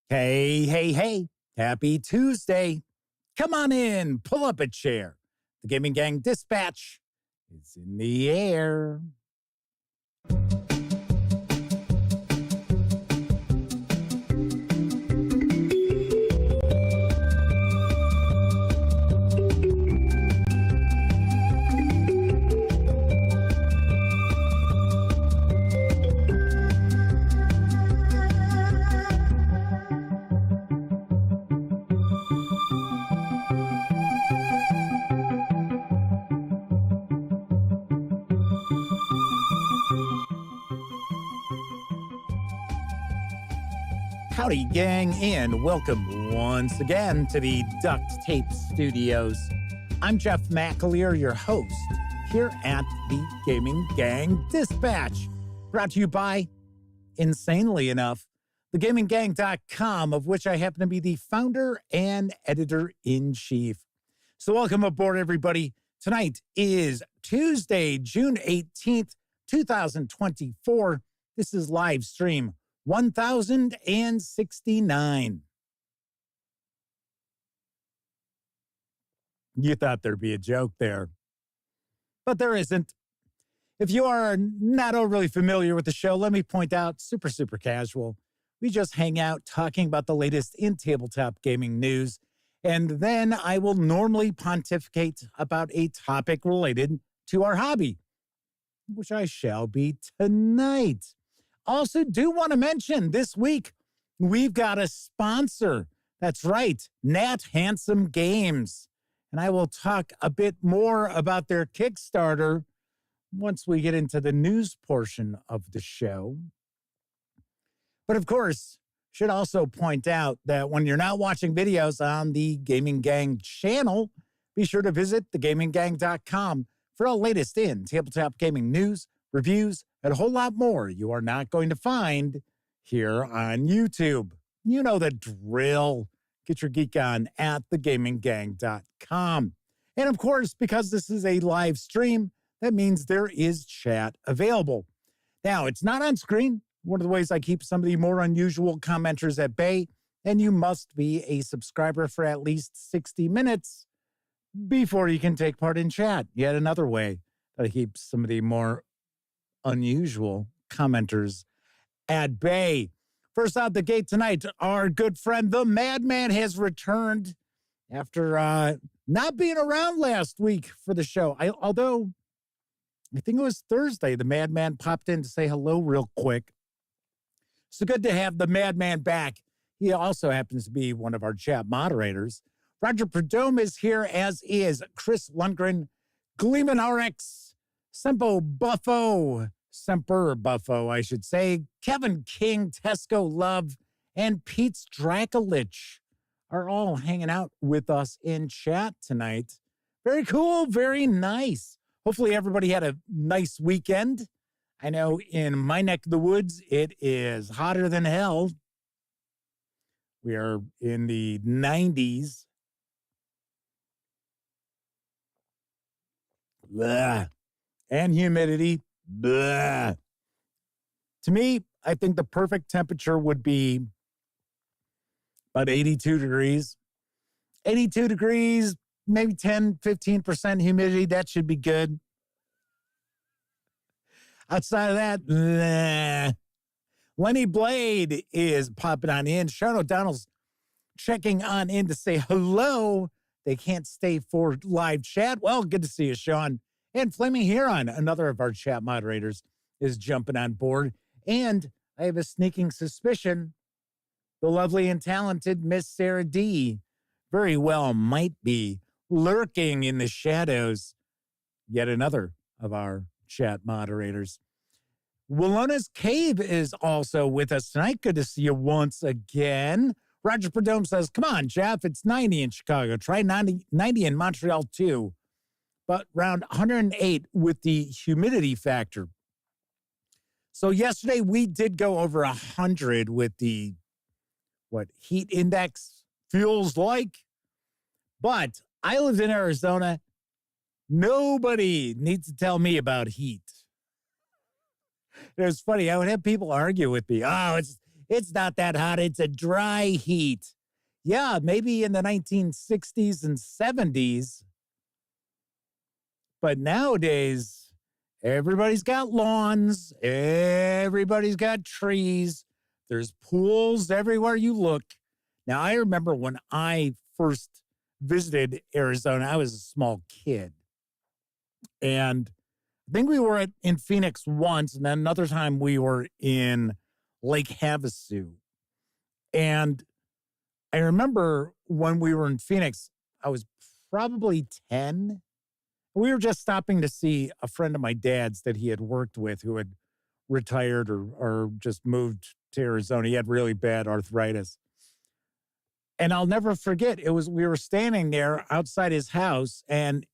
Hey, hey, hey. Happy Tuesday. Come on in, pull up a chair. The Gaming Gang Dispatch is in the air. Howdy, gang, and welcome once again to the Duct Tape Studios. I'm Jeff McAleer, your host, here at the Gaming Gang Dispatch, brought to you by, insanely enough, thegaminggang.com, of which I happen to be the founder and editor-in-chief. So welcome aboard, everybody. Tonight is Tuesday, June 18th, 2024. This is live stream 1069. You thought there'd be a joke there, but there isn't. If you are not overly familiar with the show, let me point out, super casual. We just hang out talking about the latest in tabletop gaming news, and then I will normally pontificate about a topic related to our hobby, which I shall be tonight. Also, do want to mention this week, we've got a sponsor. That's right, Nat Handsome Games. And I will talk a bit more about their Kickstarter once we get into the news portion of the show. But of course, should also point out that when you're not watching videos on the Gaming Gang channel, be sure to visit thegaminggang.com for all latest in tabletop gaming news, reviews, and a whole lot more you are not going to find here on YouTube. You know the drill. Get your geek on at thegaminggang.com. And of course, because this is a live stream, that means there is chat available. Now, it's not on screen. One of the ways I keep some of the more unusual commenters at bay, and you must be a subscriber for at least 60 minutes before you can take part in chat. Yet another way that I keep some of the more unusual commenters at bay. First out the gate tonight, our good friend, the Madman, has returned after not being around last week for the show. Although I think it was Thursday, the Madman popped in to say hello real quick. So good to have the Madman back. He also happens to be one of our chat moderators. Roger Perdome is here, as is Chris Lundgren, Gleeman RX, Semper Buffo, I should say, Kevin King, Tesco Love, and Pete's Dracolich are all hanging out with us in chat tonight. Very cool, very nice. Hopefully everybody had a nice weekend. I know in my neck of the woods, it is hotter than hell. We are in the 90s. Blah. And humidity. Blah. To me, I think the perfect temperature would be about 82 degrees. 82 degrees, maybe 10, 15% humidity. That should be good. Outside of that, blah. Lenny Blade is popping on in. Sharon O'Donnell's checking on in to say hello. They can't stay for live chat. Well, good to see you, Sean. And Flaming Huron, another of our chat moderators, is jumping on board. And I have a sneaking suspicion the lovely and talented Miss Sarah D very well might be lurking in the shadows. Yet another of our chat moderators. Willona's Cave is also with us tonight. Good to see you once again. Roger Perdome says, come on, Jeff, it's 90 in Chicago. Try 90 in Montreal too. But around 108 with the humidity factor. So yesterday we did go over 100 with the, heat index feels like. But I live in Arizona. Nobody needs to tell me about heat. It was funny. I would have people argue with me. Oh, It's not that hot. It's a dry heat. Yeah, maybe in the 1960s and 70s. But nowadays, everybody's got lawns. Everybody's got trees. There's pools everywhere you look. Now, I remember when I first visited Arizona, I was a small kid. And I think we were in Phoenix once, and then another time we were in Lake Havasu. And I remember when we were in Phoenix, I was probably 10. We were just stopping to see a friend of my dad's that he had worked with who had retired or just moved to Arizona. He had really bad arthritis. And I'll never forget, we were standing there outside his house and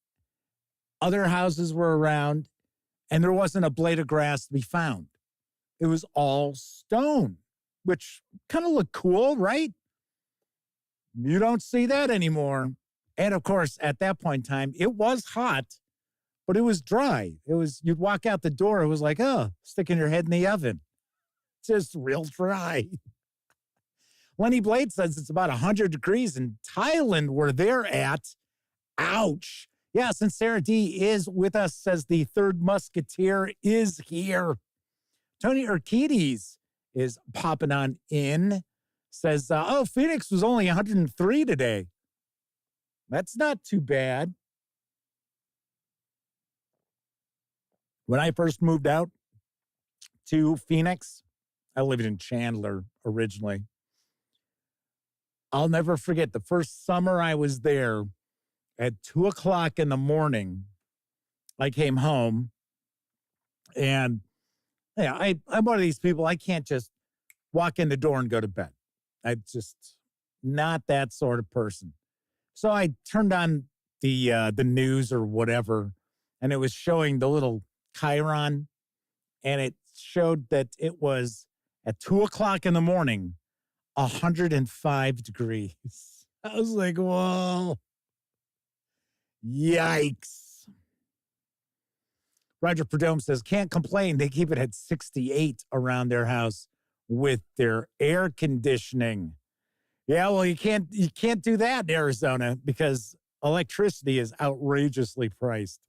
other houses were around and there wasn't a blade of grass to be found. It was all stone, which kind of looked cool, right? You don't see that anymore. And of course, at that point in time, it was hot, but it was dry. You'd walk out the door, it was like, oh, sticking your head in the oven. Just real dry. Lenny Blade says it's about 100 degrees in Thailand where they're at. Ouch. Yes, and Sarah D is with us, says the third musketeer is here. Tony Urquides is popping on in, says, Phoenix was only 103 today. That's not too bad. When I first moved out to Phoenix, I lived in Chandler originally. I'll never forget the first summer I was there at 2:00 in the morning. I came home and I'm one of these people, I can't just walk in the door and go to bed. I'm just not that sort of person. So I turned on the news or whatever, and it was showing the little Chiron, and it showed that it was at 2:00 in the morning, 105 degrees. I was like, whoa, yikes. Roger Perdome says, can't complain. They keep it at 68 around their house with their air conditioning. Yeah, well, you can't do that in Arizona because electricity is outrageously priced.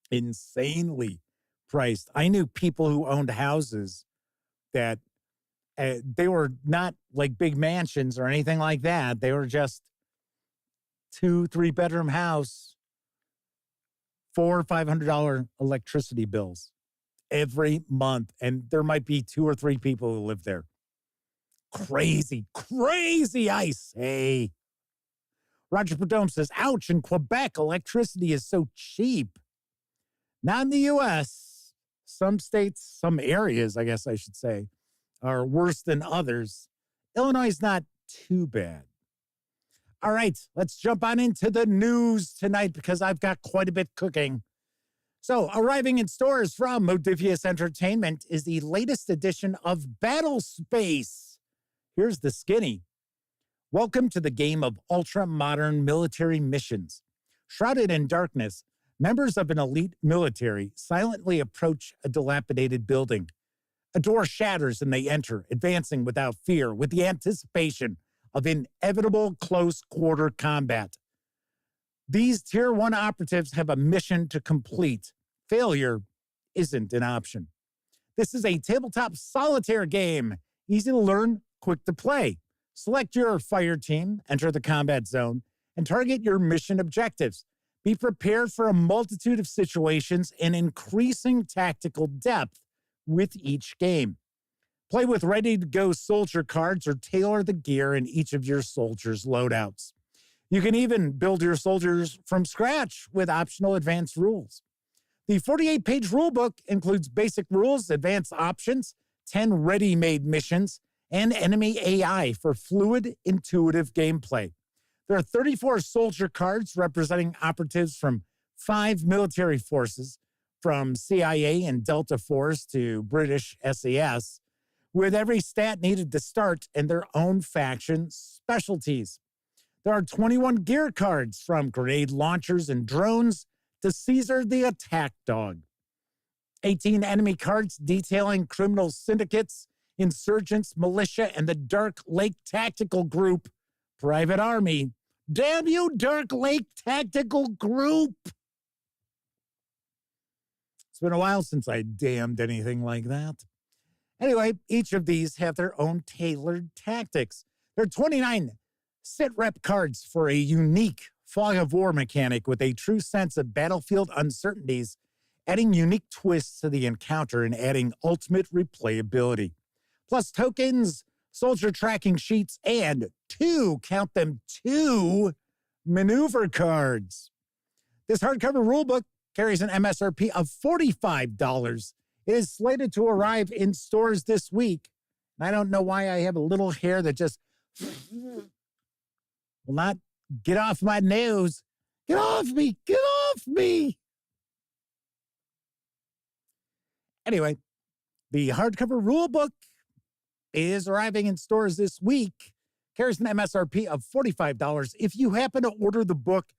Insanely priced. I knew people who owned houses that they were not like big mansions or anything like that. They were just 2-3 bedroom house, $400 or $500 electricity bills every month. And there might be 2 or 3 people who live there. Crazy, crazy ice. Hey. Roger Perdome says, ouch, in Quebec, electricity is so cheap. Not in the U.S. Some states, some areas, I guess I should say, are worse than others. Illinois is not too bad. All right, let's jump on into the news tonight because I've got quite a bit cooking. So, arriving in stores from Modiphius Entertainment is the latest edition of Battle Space. Here's the skinny. Welcome to the game of ultra-modern military missions. Shrouded in darkness, members of an elite military silently approach a dilapidated building. A door shatters and they enter, advancing without fear, with the anticipation of inevitable close-quarter combat. These Tier 1 operatives have a mission to complete. Failure isn't an option. This is a tabletop solitaire game. Easy to learn, quick to play. Select your fire team, enter the combat zone, and target your mission objectives. Be prepared for a multitude of situations and increasing tactical depth with each game. Play with ready-to-go soldier cards or tailor the gear in each of your soldiers' loadouts. You can even build your soldiers from scratch with optional advanced rules. The 48-page rulebook includes basic rules, advanced options, 10 ready-made missions, and enemy AI for fluid, intuitive gameplay. There are 34 soldier cards representing operatives from 5 military forces, from CIA and Delta Force to British SAS, with every stat needed to start and their own faction specialties. There are 21 gear cards, from grenade launchers and drones to Caesar the Attack Dog. 18 enemy cards detailing criminal syndicates insurgents, militia, and the Dark Lake Tactical Group, Private Army. Damn you, Dark Lake Tactical Group! It's been a while since I damned anything like that. Anyway, each of these have their own tailored tactics. There are 29 sit-rep cards for a unique fog of war mechanic with a true sense of battlefield uncertainties, adding unique twists to the encounter and adding ultimate replayability. Plus tokens, soldier tracking sheets, and count them, two maneuver cards. This hardcover rulebook carries an MSRP of $45. It is slated to arrive in stores this week. I don't know why I have a little hair that just will not get off my nose. Get off me! Get off me! Anyway, the hardcover rulebook is arriving in stores this week. Carries an MSRP of $45. If you happen to order the book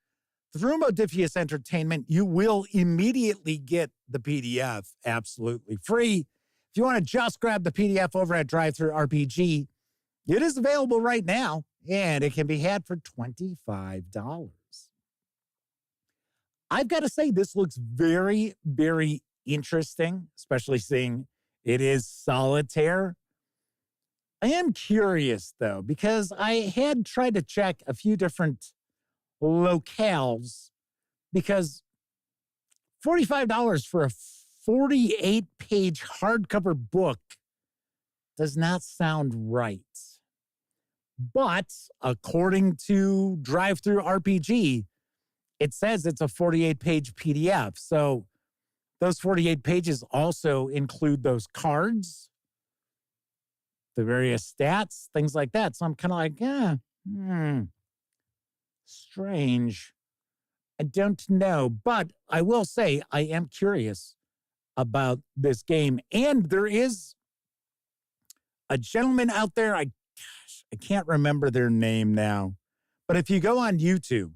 through Modiphius Entertainment, you will immediately get the PDF absolutely free. If you want to just grab the PDF over at Drive-Thru RPG, it is available right now, and it can be had for $25. I've got to say, this looks very, very interesting, especially seeing it is solitaire. I am curious, though, because I had tried to check a few different locales, because $45 for a 48-page hardcover book does not sound right. But according to Drive-Thru RPG, it says it's a 48-page PDF. So those 48 pages also include those cards, the various stats, things like that. So I'm kind of like, strange. I don't know. But I will say I am curious about this game. And there is a gentleman out there, I can't remember their name now. But if you go on YouTube,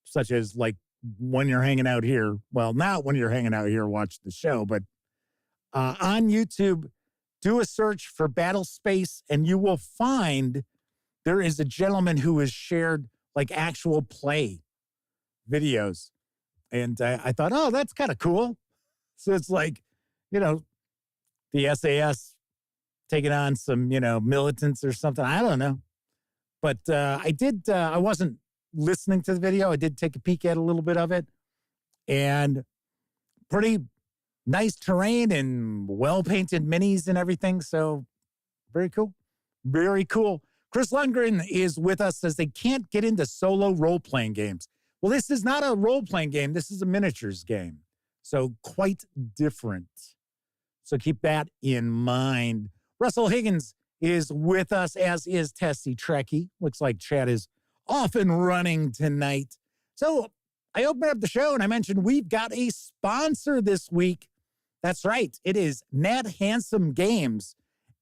such as like when you're hanging out here, well, not when you're hanging out here, watch the show, but on YouTube, do a search for Battle Space, and you will find there is a gentleman who has shared like actual play videos. And I thought, oh, that's kind of cool. So it's like, the SAS taking on some, militants or something. I don't know. But I wasn't listening to the video. I did take a peek at a little bit of it. And pretty nice terrain and well-painted minis and everything. So very cool. Very cool. Chris Lundgren is with us, says they can't get into solo role-playing games. Well, this is not a role-playing game. This is a miniatures game. So quite different. So keep that in mind. Russell Higgins is with us, as is Tessie Trekkie. Looks like chat is off and running tonight. So I opened up the show and I mentioned we've got a sponsor this week. That's right. It is Nat Handsome Games.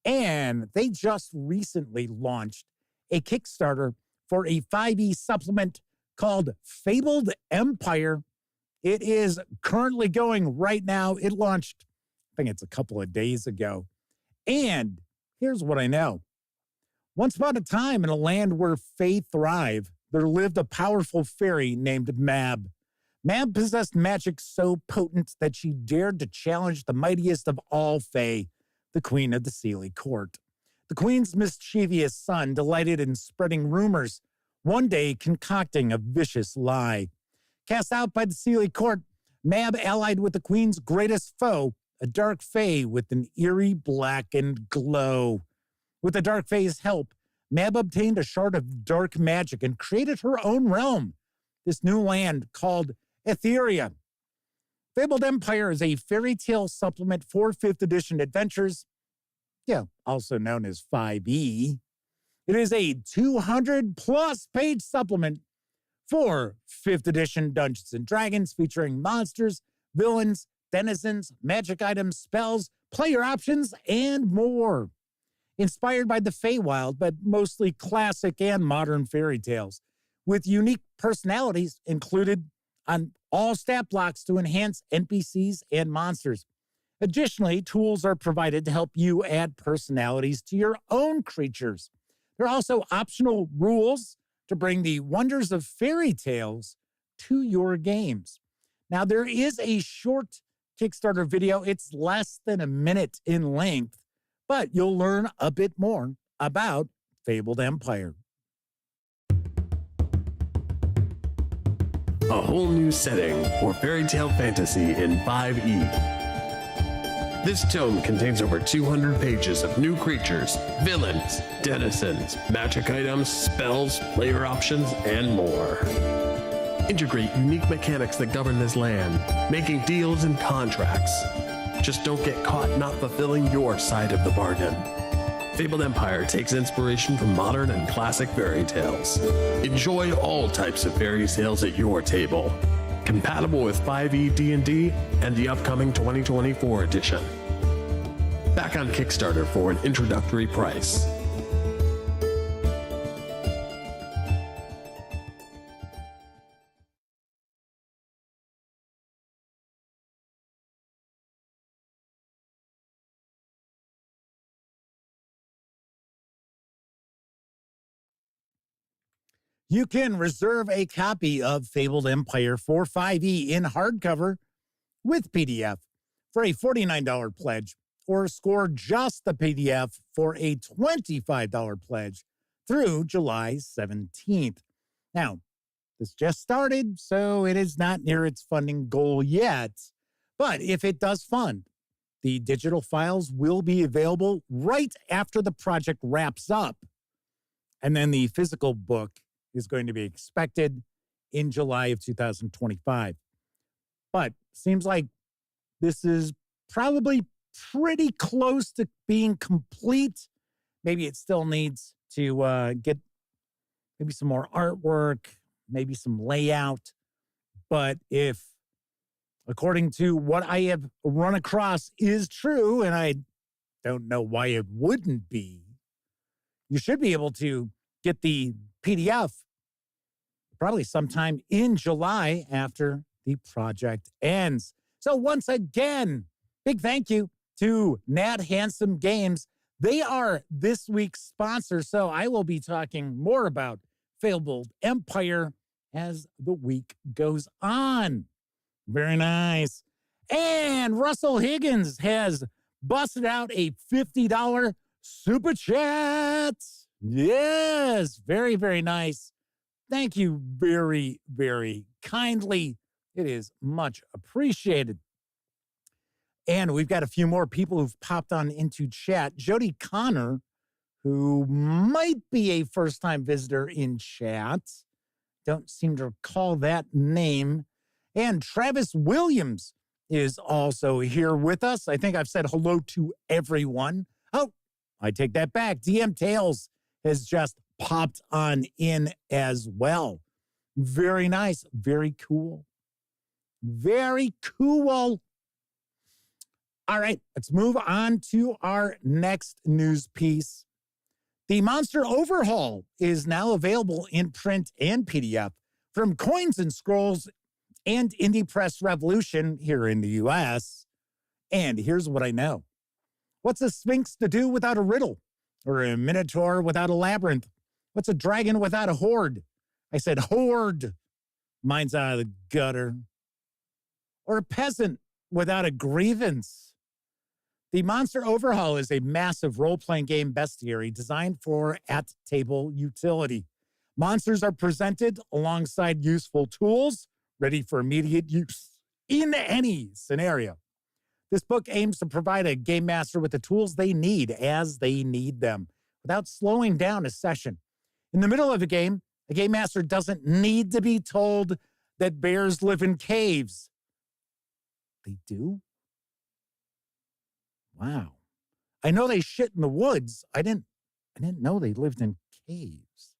And they just recently launched a Kickstarter for a 5e supplement called Fabled Empire. It is currently going right now. It launched, I think it's a couple of days ago. And here's what I know. Once upon a time, in a land where fae thrive, there lived a powerful fairy named Mab. Mab possessed magic so potent that she dared to challenge the mightiest of all fae, the Queen of the Seelie Court. The Queen's mischievous son delighted in spreading rumors, one day concocting a vicious lie. Cast out by the Seelie Court, Mab allied with the Queen's greatest foe, a dark fae with an eerie blackened glow. With the dark fae's help, Mab obtained a shard of dark magic and created her own realm, this new land called Etheria. Fabled Empire is a fairy tale supplement for 5th edition adventures, also known as 5e. It is a 200-plus page supplement for 5th edition Dungeons & Dragons, featuring monsters, villains, denizens, magic items, spells, player options, and more. Inspired by the Feywild, but mostly classic and modern fairy tales, with unique personalities included on all stat blocks to enhance NPCs and monsters. Additionally, tools are provided to help you add personalities to your own creatures. There are also optional rules to bring the wonders of fairy tales to your games. Now, there is a short Kickstarter video. It's less than a minute in length, but you'll learn a bit more about Fabled Empire. A whole new setting for fairy tale fantasy in 5e. This tome contains over 200 pages of new creatures, villains, denizens, magic items, spells, player options, and more. Integrate unique mechanics that govern this land, making deals and contracts. Just don't get caught not fulfilling your side of the bargain. Fabled Empire takes inspiration from modern and classic fairy tales. Enjoy all types of fairy tales at your table. Compatible with 5e D&D and the upcoming 2024 edition. Back on Kickstarter for an introductory price. You can reserve a copy of Fabled Empire for 5e in hardcover with PDF for a $49 pledge, or score just the PDF for a $25 pledge through July 17th. Now, this just started, so it is not near its funding goal yet, but if it does fund, the digital files will be available right after the project wraps up, and then the physical book is going to be expected in July of 2025. But seems like this is probably pretty close to being complete. Maybe it still needs to get maybe some more artwork, maybe some layout. But if, according to what I have run across, is true, and I don't know why it wouldn't be, you should be able to get the PDF probably sometime in July after the project ends. So once again, big thank you to Nat Handsome Games. They are this week's sponsor, so I will be talking more about Fabled Empire as the week goes on. Very nice. And Russell Higgins has busted out a $50 super chat. Yes, very, very nice. Thank you very, very kindly. It is much appreciated. And we've got a few more people who've popped on into chat. Jody Connor, who might be a first-time visitor in chat. Don't seem to recall that name. And Travis Williams is also here with us. I think I've said hello to everyone. Oh, I take that back. DM Tales has just popped on in as well. Very nice. Very cool. Very cool. All right, let's move on to our next news piece. The Monster Overhaul is now available in print and PDF from Coins and Scrolls and Indie Press Revolution here in the US. And here's what I know. What's a Sphinx to do without a riddle? Or a Minotaur without a labyrinth? What's a dragon without a horde? I said horde. Mine's out of the gutter. Or a peasant without a grievance? The Monster Overhaul is a massive role-playing game bestiary designed for at-table utility. Monsters are presented alongside useful tools, ready for immediate use in any scenario. This book aims to provide a game master with the tools they need as they need them, without slowing down a session. In the middle of a game master doesn't need to be told that bears live in caves. They do? Wow. I know they shit in the woods. I didn't know they lived in caves.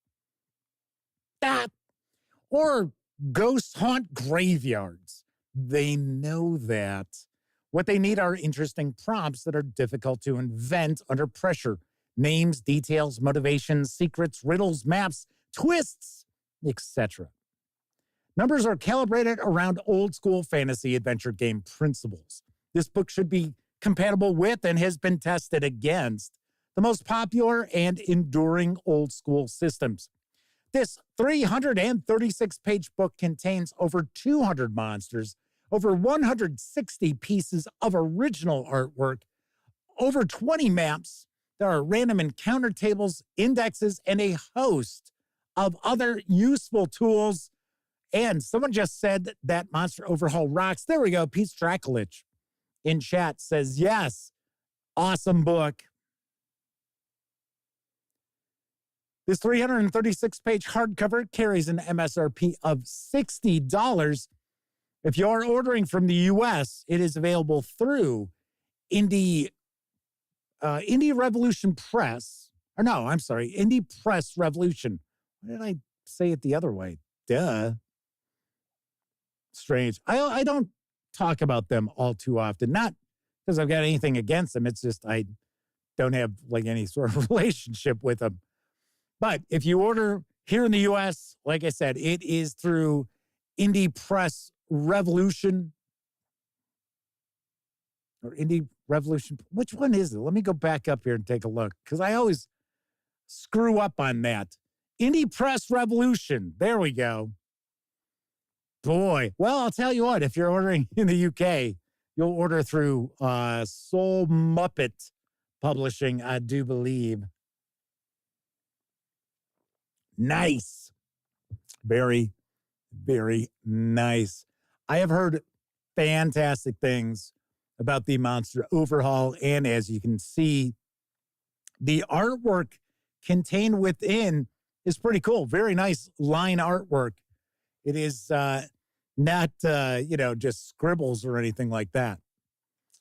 Or ghosts haunt graveyards. They know that. What they need are interesting prompts that are difficult to invent under pressure. Names, details, motivations, secrets, riddles, maps, twists, etc. Numbers are calibrated around old-school fantasy adventure game principles. This book should be compatible with and has been tested against the most popular and enduring old school systems. This 336-page book contains over 200 monsters, over 160 pieces of original artwork, over 20 maps. There are random encounter tables, indexes, and a host of other useful tools. And someone just said that Monster Overhaul rocks. There we go. Pete Strakulich in chat says, yes, awesome book. This 336-page hardcover carries an MSRP of $60. If you're ordering from the U.S., it is available through Indie Revolution Press. Or no, I'm sorry, Indie Press Revolution. Why did I say it the other way? Duh. Strange. I don't talk about them all too often. Not because I've got anything against them. It's just I don't have like any sort of relationship with them. But if you order here in the U.S., like I said, it is through Indie Press Revolution or Indie Revolution. Which one is it? Let me go back up here and take a look because I always screw up on that. Indie Press Revolution. There we go. Boy. Well, I'll tell you what. If you're ordering in the UK, you'll order through Soul Muppet Publishing, I do believe. Nice. Very, very nice. I have heard fantastic things about the Monster Overhaul. And as you can see, the artwork contained within is pretty cool. Very nice line artwork. It is not, just scribbles or anything like that.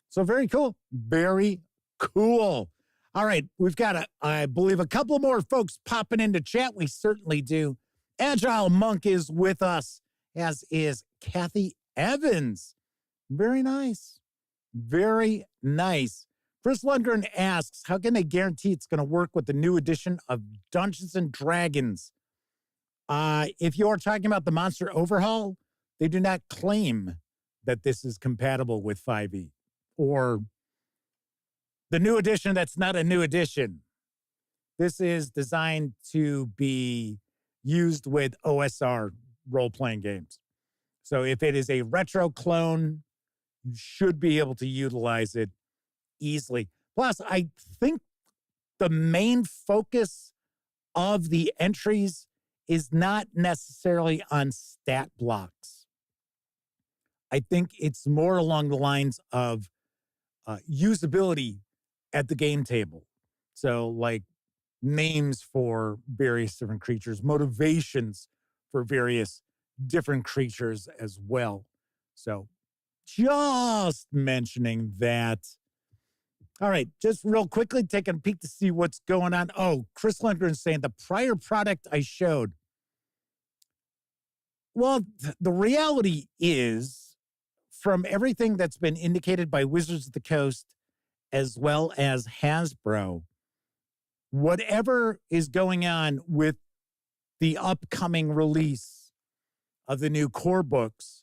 So very cool. Very cool. All right, we've got, I believe, a couple more folks popping into chat. We certainly do. Agile Monk is with us, as is Kathy Evans. Very nice. Very nice. Chris Lundgren asks, how can they guarantee it's going to work with the new edition of Dungeons & Dragons? If you're talking about the Monster Overhaul, they do not claim that this is compatible with 5e or the new edition that's not a new edition. This is designed to be used with OSR role-playing games. So if it is a retro clone, you should be able to utilize it easily. Plus, I think the main focus of the entries is not necessarily on stat blocks. I think it's more along the lines of usability at the game table. So like names for various different creatures, motivations for various different creatures as well. So just mentioning that. All right, just real quickly, taking a peek to see what's going on. Oh, Chris Lundgren is saying the prior product I showed. Well, the reality is, from everything that's been indicated by Wizards of the Coast, as well as Hasbro, whatever is going on with the upcoming release of the new core books,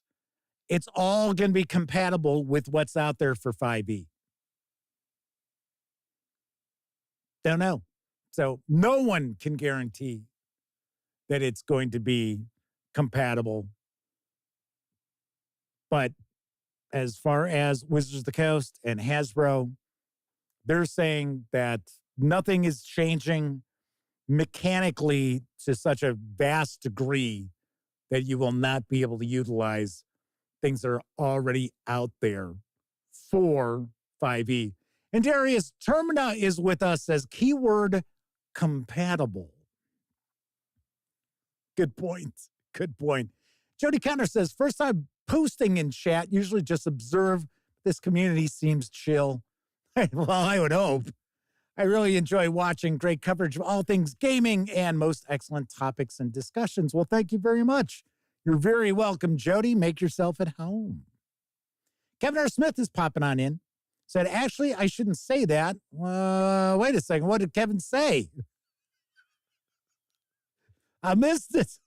it's all going to be compatible with what's out there for 5e. Don't know. So no one can guarantee that it's going to be compatible. But as far as Wizards of the Coast and Hasbro, they're saying that nothing is changing mechanically to such a vast degree that you will not be able to utilize things that are already out there for 5e. And Darius Termina is with us as keyword compatible. Good point. Good point. Jody Connor says, first time posting in chat, usually just observe. This community seems chill. Well, I would hope. I really enjoy watching great coverage of all things gaming and most excellent topics and discussions. Well, thank you very much. You're very welcome, Jody. Make yourself at home. Kevin R. Smith is popping on in. Said, actually, I shouldn't say that. Wait a second. What did Kevin say? I missed it.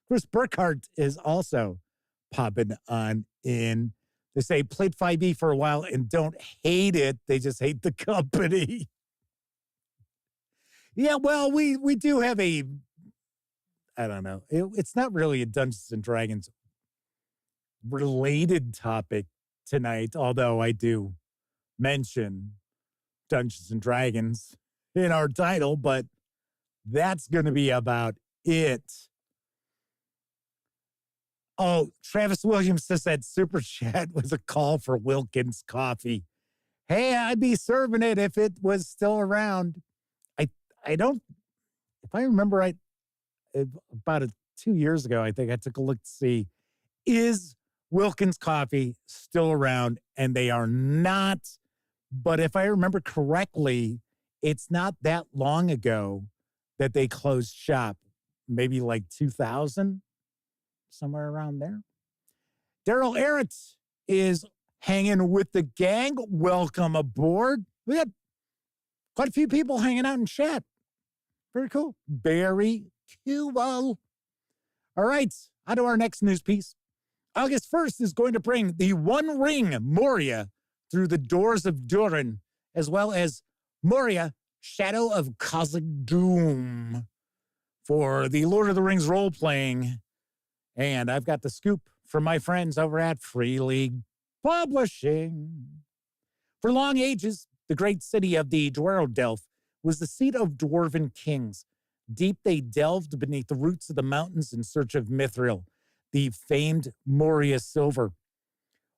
Chris Burkhardt is also popping on in. They say played 5e for a while and don't hate it. They just hate the company. Yeah, well, we do have I don't know. It's not really a Dungeons and Dragons related topic tonight, although I do mention Dungeons and Dragons in our title, but that's going to be about it. Oh, Travis Williams says that super chat was a call for Wilkins coffee. Hey, I'd be serving it if it was still around. I don't, if I remember right, about 2 years ago, I think I took a look to see, is Wilkins Coffee still around? And they are not. But if I remember correctly, it's not that long ago that they closed shop. Maybe like 2000, somewhere around there. Daryl Arrett is hanging with the gang. Welcome aboard. We got quite a few people hanging out in chat. Very cool. Very cool. All right, on to our next news piece. August 1st is going to bring the One Ring Moria through the doors of Durin, as well as Moria, Shadow of Khazad-dûm for the Lord of the Rings role-playing. And I've got the scoop from my friends over at Free League Publishing. For long ages, the great city of the Dwarrowdelf was the seat of dwarven kings. Deep they delved beneath the roots of the mountains in search of Mithril, the famed Moria silver.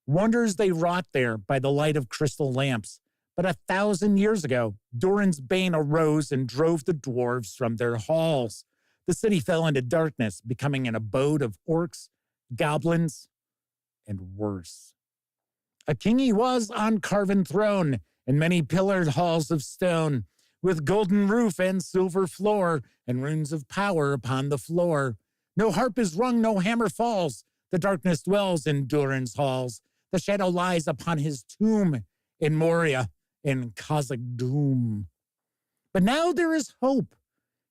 Wonders they wrought there by the light of crystal lamps. But 1,000 years ago, Durin's Bane arose and drove the dwarves from their halls. The city fell into darkness, becoming an abode of orcs, goblins, and worse. A king he was on carven throne and many pillared halls of stone, with golden roof and silver floor, and runes of power upon the floor. No harp is rung, no hammer falls. The darkness dwells in Durin's halls. The shadow lies upon his tomb in Moria, in Khazad-dûm. But now there is hope.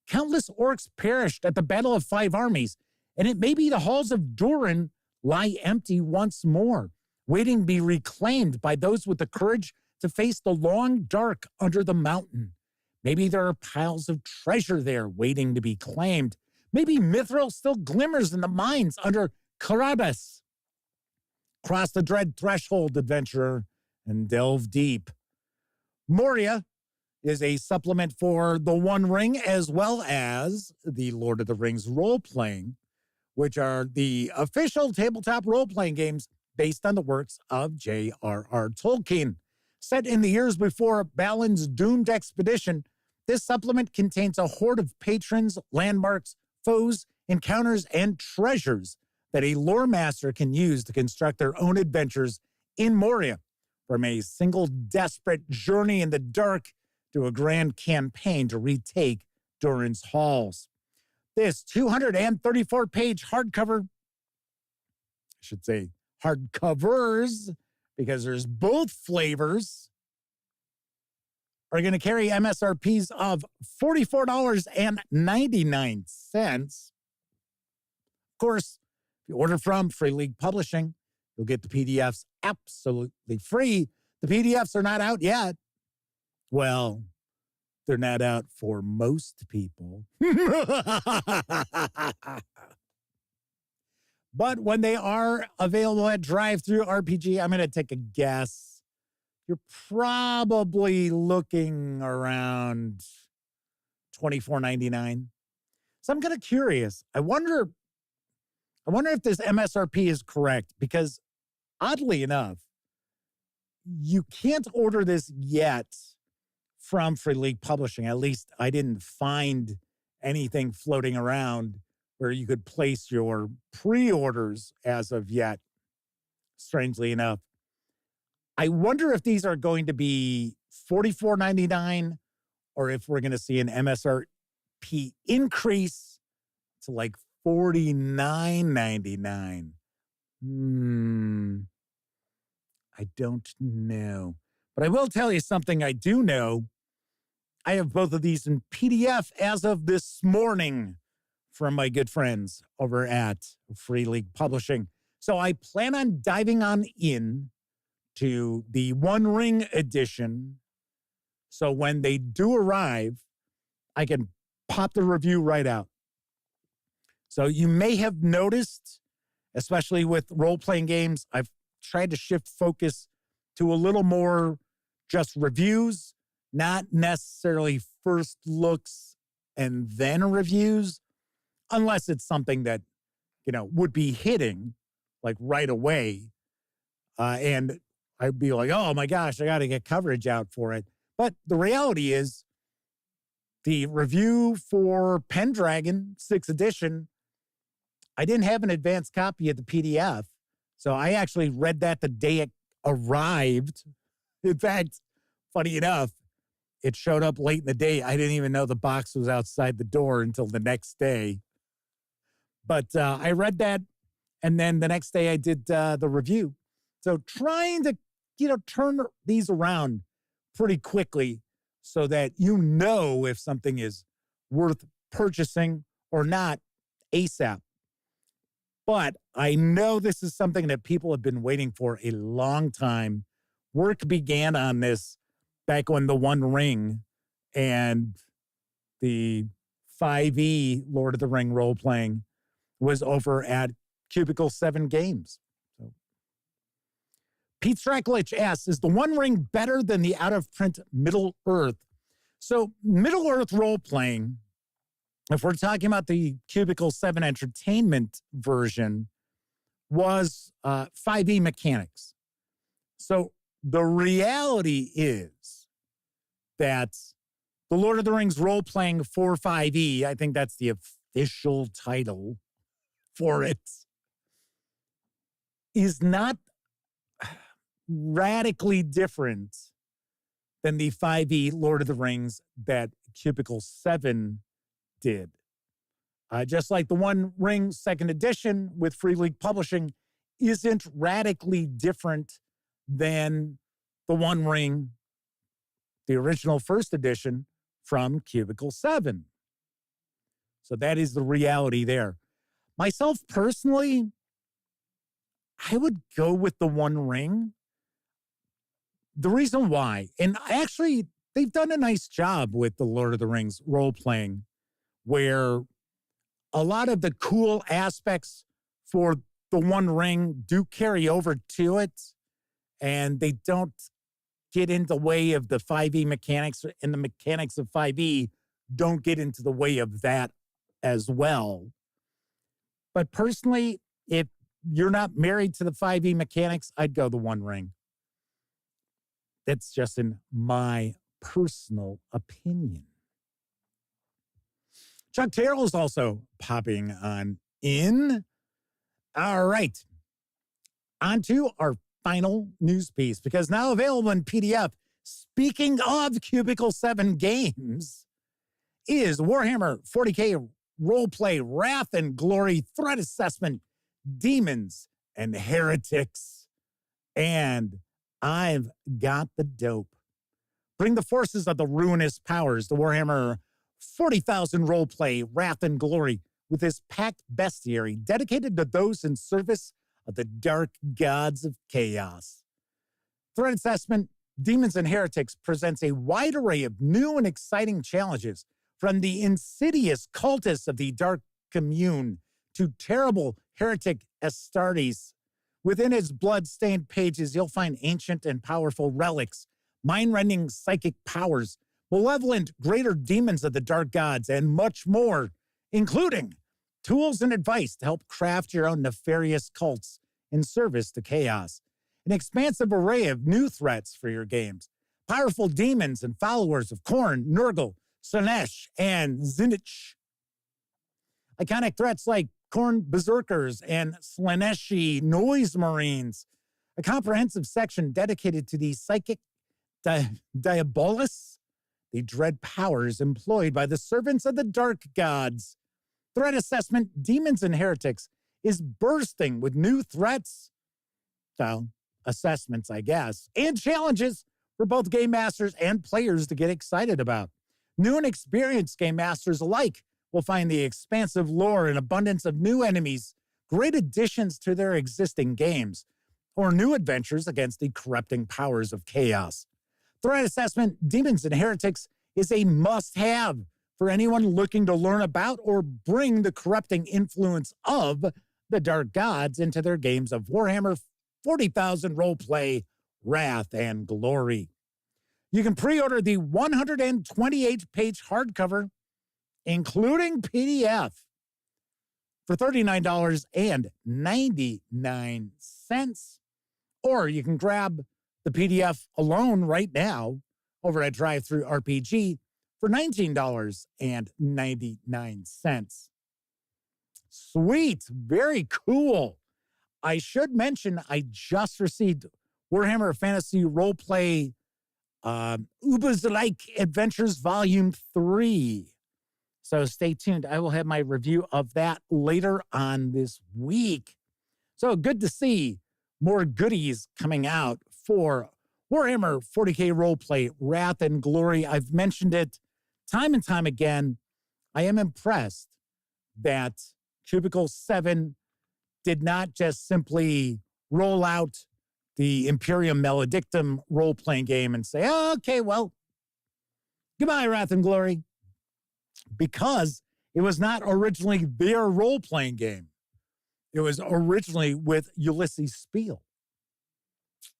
Countless orcs perished at the Battle of Five Armies, and it may be the halls of Durin lie empty once more, waiting to be reclaimed by those with the courage to face the long dark under the mountain. Maybe there are piles of treasure there waiting to be claimed. Maybe Mithril still glimmers in the mines under Karabas. Cross the dread threshold, adventurer, and delve deep. Moria is a supplement for The One Ring, as well as the Lord of the Rings role-playing, which are the official tabletop role-playing games based on the works of J.R.R. Tolkien. Set in the years before Balin's doomed expedition, this supplement contains a hoard of patrons, landmarks, foes, encounters, and treasures that a lore master can use to construct their own adventures in Moria, from a single desperate journey in the dark to a grand campaign to retake Durin's halls. This 234-page hardcover, I should say hardcovers, because there's both flavors, are going to carry MSRPs of $44.99. Of course, if you order from Free League Publishing, you'll get the PDFs absolutely free. The PDFs are not out yet. Well, they're not out for most people. But when they are available at Drive-Thru RPG, I'm going to take a guess. You're probably looking around $24.99. So I'm kind of curious. I wonder if this MSRP is correct, because oddly enough, you can't order this yet from Free League Publishing. At least I didn't find anything floating around where you could place your pre-orders as of yet, strangely enough. I wonder if these are going to be $44.99 or if we're going to see an MSRP increase to like $49.99. I don't know. But I will tell you something I do know. I have both of these in PDF as of this morning from my good friends over at Free League Publishing. So I plan on diving on in to the One Ring edition. So when they do arrive, I can pop the review right out. So you may have noticed, especially with role-playing games, I've tried to shift focus to a little more just reviews, not necessarily first looks and then reviews, unless it's something that, would be hitting like right away. And I'd be like, oh my gosh, I got to get coverage out for it. But the reality is the review for Pendragon 6th edition, I didn't have an advanced copy of the PDF. So I actually read that the day it arrived. In fact, funny enough, it showed up late in the day. I didn't even know the box was outside the door until the next day. But I read that, and then the next day I did the review. So trying to, turn these around pretty quickly so that if something is worth purchasing or not ASAP. But I know this is something that people have been waiting for a long time. Work began on this back when the One Ring and the 5e Lord of the Ring role-playing was over at Cubicle 7 Games. So, Pete Straklich asks, is the One Ring better than the out-of-print Middle Earth? So Middle Earth role-playing, if we're talking about the Cubicle 7 Entertainment version, was 5e mechanics. So the reality is that the Lord of the Rings role-playing for 5e, I think that's the official title for it, is not radically different than the 5e Lord of the Rings that Cubicle 7 did. Just like the One Ring 2nd edition with Free League Publishing isn't radically different than the One Ring, the original 1st edition from Cubicle 7. So that is the reality there. Myself personally, I would go with the One Ring. The reason why, and actually they've done a nice job with the Lord of the Rings role-playing, where a lot of the cool aspects for the One Ring do carry over to it, and they don't get in the way of the 5e mechanics, and the mechanics of 5e don't get into the way of that as well. But personally, if you're not married to the 5e mechanics, I'd go the One Ring. That's just in my personal opinion. Chuck Terrell is also popping on in. All right. On to our final news piece, because now available in PDF, speaking of Cubicle 7 Games, is Warhammer 40K Roleplay Wrath and Glory Threat Assessment, Demons and Heretics. And I've got the dope. Bring the forces of the ruinous powers to Warhammer 40,000 Roleplay Wrath and Glory with this packed bestiary dedicated to those in service of the dark gods of chaos. Threat Assessment, Demons and Heretics presents a wide array of new and exciting challenges, from the insidious cultists of the Dark Commune to terrible heretic Astartes. Within its blood-stained pages, you'll find ancient and powerful relics, mind-rending psychic powers, malevolent greater demons of the dark gods, and much more, including tools and advice to help craft your own nefarious cults in service to chaos. An expansive array of new threats for your games. Powerful demons and followers of Khorne, Nurgle, Slaanesh, and Zinich. Iconic threats like Khorne Berserkers and Slaaneshi Noise Marines. A comprehensive section dedicated to the psychic Diabolus, the dread powers employed by the servants of the dark gods. Threat Assessment, Demons and Heretics is bursting with new threats, well, assessments, I guess, and challenges for both game masters and players to get excited about. New and experienced game masters alike will find the expansive lore and abundance of new enemies great additions to their existing games. or new adventures against the corrupting powers of chaos. Threat assessment, Demons and Heretics, is a must-have for anyone looking to learn about or bring the corrupting influence of the dark gods into their games of Warhammer 40,000 roleplay, Wrath and Glory. You can pre-order the 128-page hardcover, including PDF, for $39.99. Or you can grab the PDF alone right now over at DriveThruRPG for $19.99. Sweet. Very cool. I should mention I just received Warhammer Fantasy Roleplay Ubers-like Adventures Volume 3. So stay tuned. I will have my review of that later on this week. So good to see more goodies coming out for Warhammer 40K Roleplay, Wrath and Glory. I've mentioned it time and time again. I am impressed that Cubicle 7 did not just simply roll out the Imperium Maledictum role-playing game and say, oh, okay, well, goodbye, Wrath and Glory. Because it was not originally their role-playing game. It was originally with Ulysses Spiel.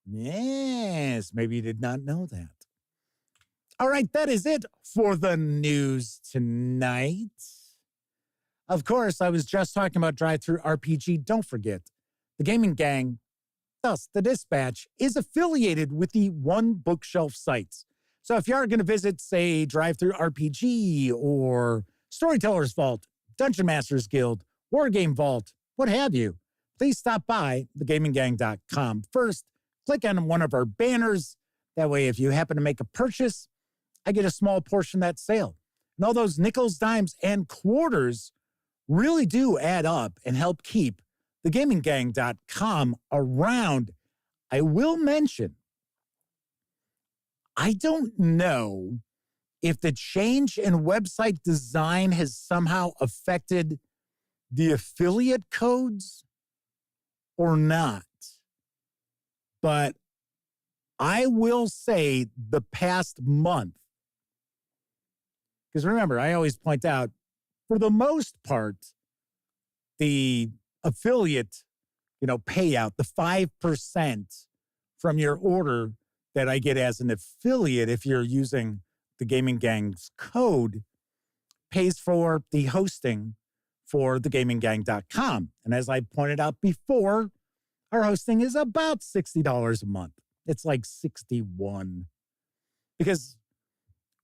Yes, maybe you did not know that. All right, that is it for the news tonight. Of course, I was just talking about DriveThruRPG. Don't forget, the Gaming Gang, thus the Dispatch, is affiliated with the One Bookshelf sites. So if you are going to visit, say, DriveThruRPG or Storyteller's Vault, Dungeon Masters Guild, Wargame Vault, what have you, please stop by thegaminggang.com. First, click on one of our banners. That way, if you happen to make a purchase, I get a small portion of that sale. And all those nickels, dimes, and quarters really do add up and help keep thegaminggang.com around. I will mention, I don't know if the change in website design has somehow affected the affiliate codes or not. But I will say the past month, because remember, I always point out, for the most part, the affiliate, payout, the 5% from your order that I get as an affiliate, if you're using the Gaming Gang's code, pays for the hosting for thegaminggang.com. And as I pointed out before, our hosting is about $60 a month. It's like $61. Because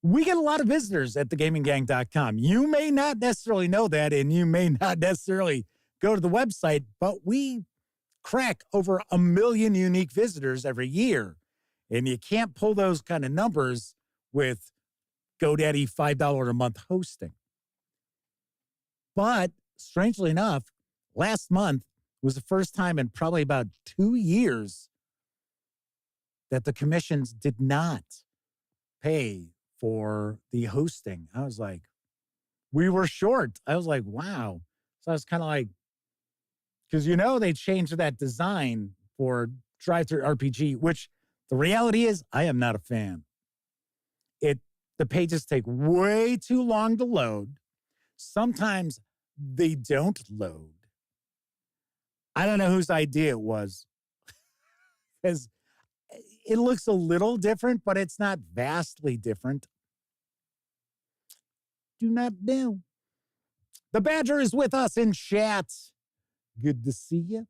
we get a lot of visitors at thegaminggang.com. You may not necessarily know that, and you may not necessarily go to the website, but we crack over 1 million unique visitors every year. And you can't pull those kind of numbers with GoDaddy $5 a month hosting. But strangely enough, last month was the first time in probably about 2 years that the commissions did not pay for the hosting. I was like, we were short. I was like, wow. So I was kind of like, because they changed that design for DriveThruRPG, which the reality is I am not a fan. The pages take way too long to load. Sometimes they don't load. I don't know whose idea it was. Because it looks a little different, but it's not vastly different. Do not know. The Badger is with us in chat. Good to see you.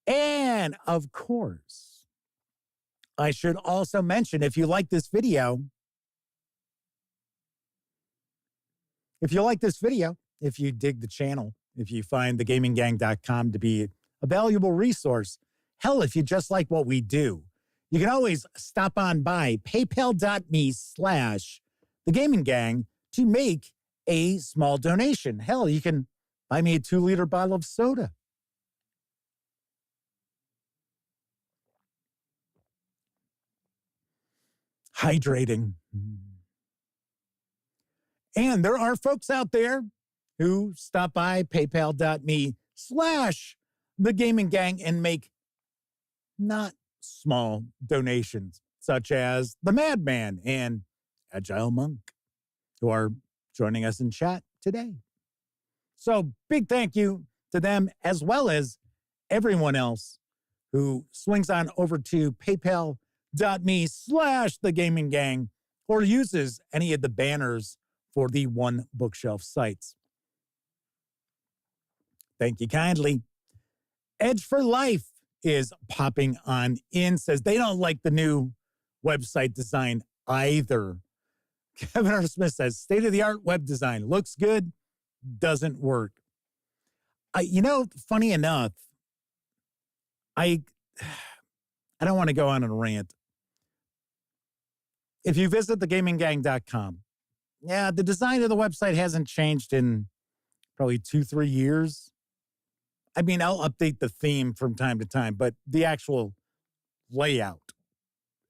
And of course, I should also mention, if you like this video, if you dig the channel, if you find thegaminggang.com to be a valuable resource, hell, if you just like what we do, you can always stop on by paypal.me/thegaminggang to make a small donation. Hell, you can buy me a 2-liter bottle of soda. Hydrating. And there are folks out there who stop by paypal.me/thegaminggang and make not small donations, such as the Madman and Agile Monk, who are joining us in chat today. So big thank you to them, as well as everyone else who swings on over to paypal.me/thegaminggang or uses any of the banners for the One Bookshelf sites. Thank you kindly. Edge for Life is popping on in, says they don't like the new website design either. Kevin R. Smith says, state-of-the-art web design. Looks good, doesn't work. Funny enough, I don't want to go on a rant. If you visit thegaminggang.com, the design of the website hasn't changed in probably 2-3 years. I mean, I'll update the theme from time to time, but the actual layout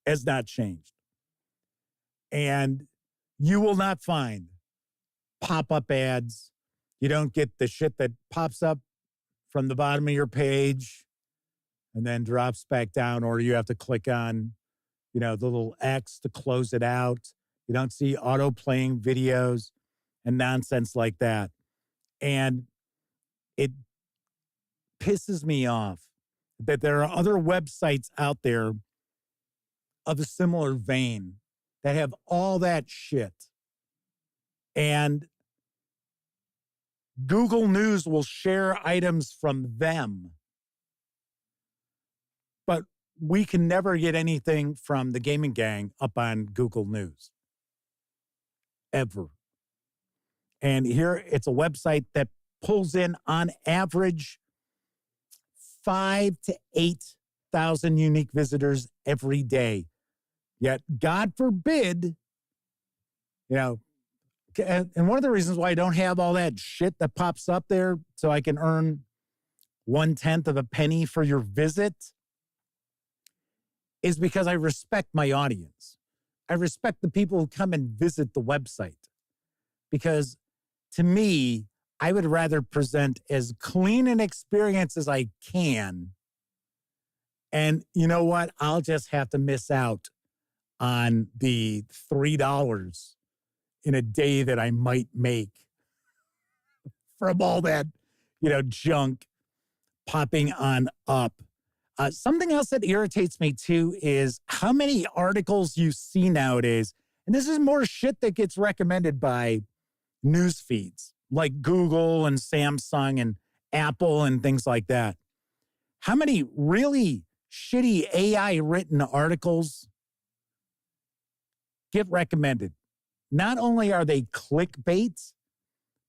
has not changed. And you will not find pop-up ads. You don't get the shit that pops up from the bottom of your page and then drops back down, or you have to click on, the little X to close it out. You don't see auto-playing videos and nonsense like that. And it pisses me off that there are other websites out there of a similar vein that have all that shit. And Google News will share items from them. But we can never get anything from the Gaming Gang up on Google News. Ever. And here it's a website that pulls in on average 5,000 to 8,000 unique visitors every day. Yet, God forbid, and one of the reasons why I don't have all that shit that pops up there so I can earn 1/10 of a penny for your visit is because I respect my audience. I respect the people who come and visit the website. Because to me, I would rather present as clean an experience as I can. And you know what? I'll just have to miss out on the $3 in a day that I might make from all that, junk popping on up. Something else that irritates me too is how many articles you see nowadays. And this is more shit that gets recommended by news feeds like Google and Samsung and Apple and things like that. How many really shitty AI written articles get recommended? Not only are they clickbait,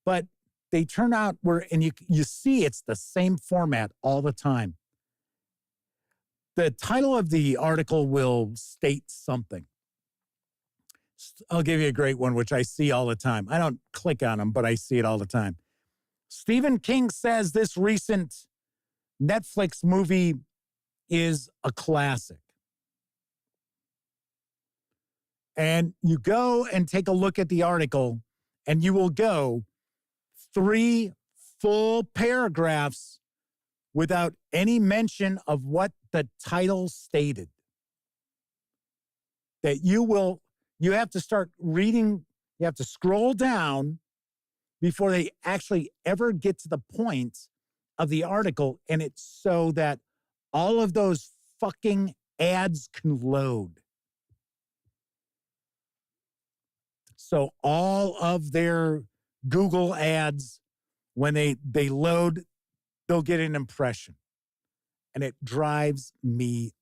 but they turn out and you see it's the same format all the time. The title of the article will state something. I'll give you a great one, which I see all the time. I don't click on them, but I see it all the time. Stephen King says this recent Netflix movie is a classic. And you go and take a look at the article, and you will go 3 full paragraphs without any mention of what the title stated. That you have to start reading, you have to scroll down before they actually ever get to the point of the article. And it's so that all of those fucking ads can load. So all of their Google ads, when they load, they'll get an impression. And it drives me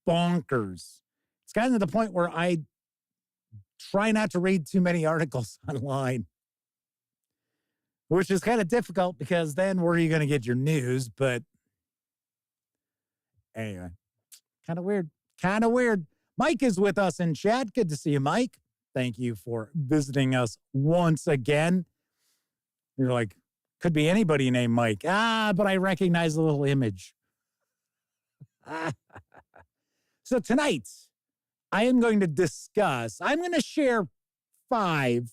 bonkers. It's gotten to the point where I try not to read too many articles online, which is kind of difficult because then where are you going to get your news? But anyway, kind of weird. Mike is with us in chat. Good to see you, Mike. Thank you for visiting us once again. You're like, could be anybody named Mike. But I recognize the little image. So tonight, I'm going to share 5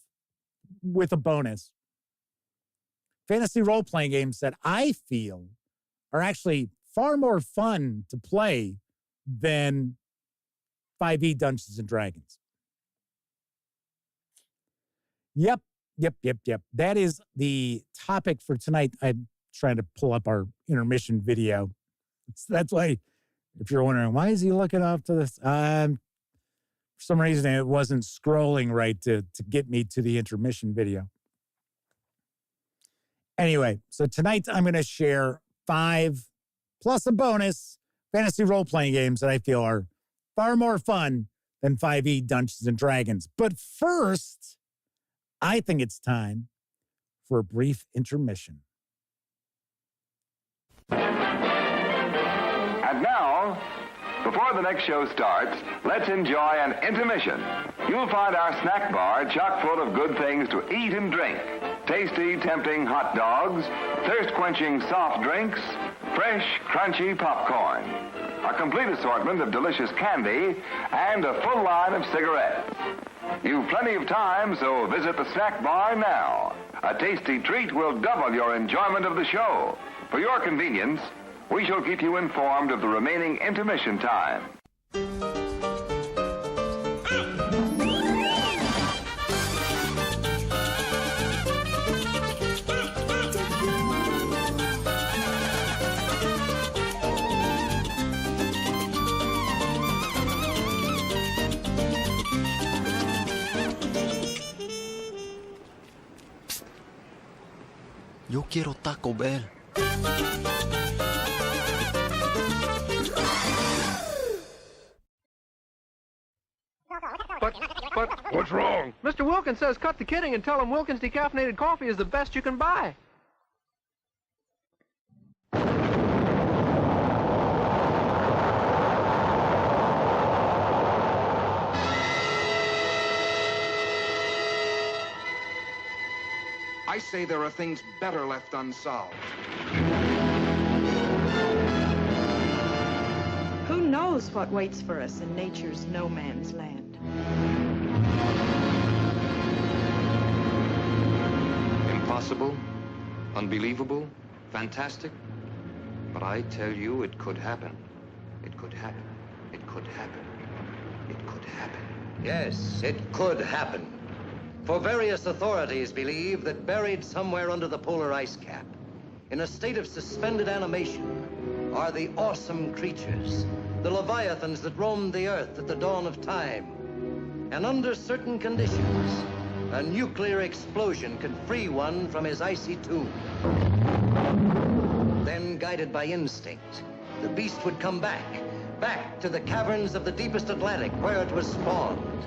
with a bonus fantasy role-playing games that I feel are actually far more fun to play than 5e Dungeons and Dragons. Yep. That is the topic for tonight. I'm trying to pull up our intermission video. That's why, if you're wondering, why is he looking up to this? For some reason, it wasn't scrolling right to get me to the intermission video. Anyway, so tonight I'm going to share 5 plus a bonus fantasy role-playing games that I feel are far more fun than 5e Dungeons and Dragons. But first, I think it's time for a brief intermission. And now, before the next show starts, let's enjoy an intermission. You'll find our snack bar chock full of good things to eat and drink. Tasty, tempting hot dogs, thirst-quenching soft drinks, fresh, crunchy popcorn, a complete assortment of delicious candy, and a full line of cigarettes. You've plenty of time, so visit the snack bar now. A tasty treat will double your enjoyment of the show. For your convenience, we shall keep you informed of the remaining intermission time. Yo quiero Taco Bell. But what's wrong? Mr. Wilkins says cut the kidding and tell him Wilkins decaffeinated coffee is the best you can buy. I say there are things better left unsolved. Who knows what waits for us in nature's no man's land? Impossible, unbelievable, fantastic. But I tell you, it could happen. It could happen. It could happen. It could happen. Yes, it could happen. For various authorities believe that buried somewhere under the polar ice cap, in a state of suspended animation, are the awesome creatures, the leviathans that roamed the earth at the dawn of time. And under certain conditions, a nuclear explosion could free one from his icy tomb. Then, guided by instinct, the beast would come back to the caverns of the deepest Atlantic where it was spawned.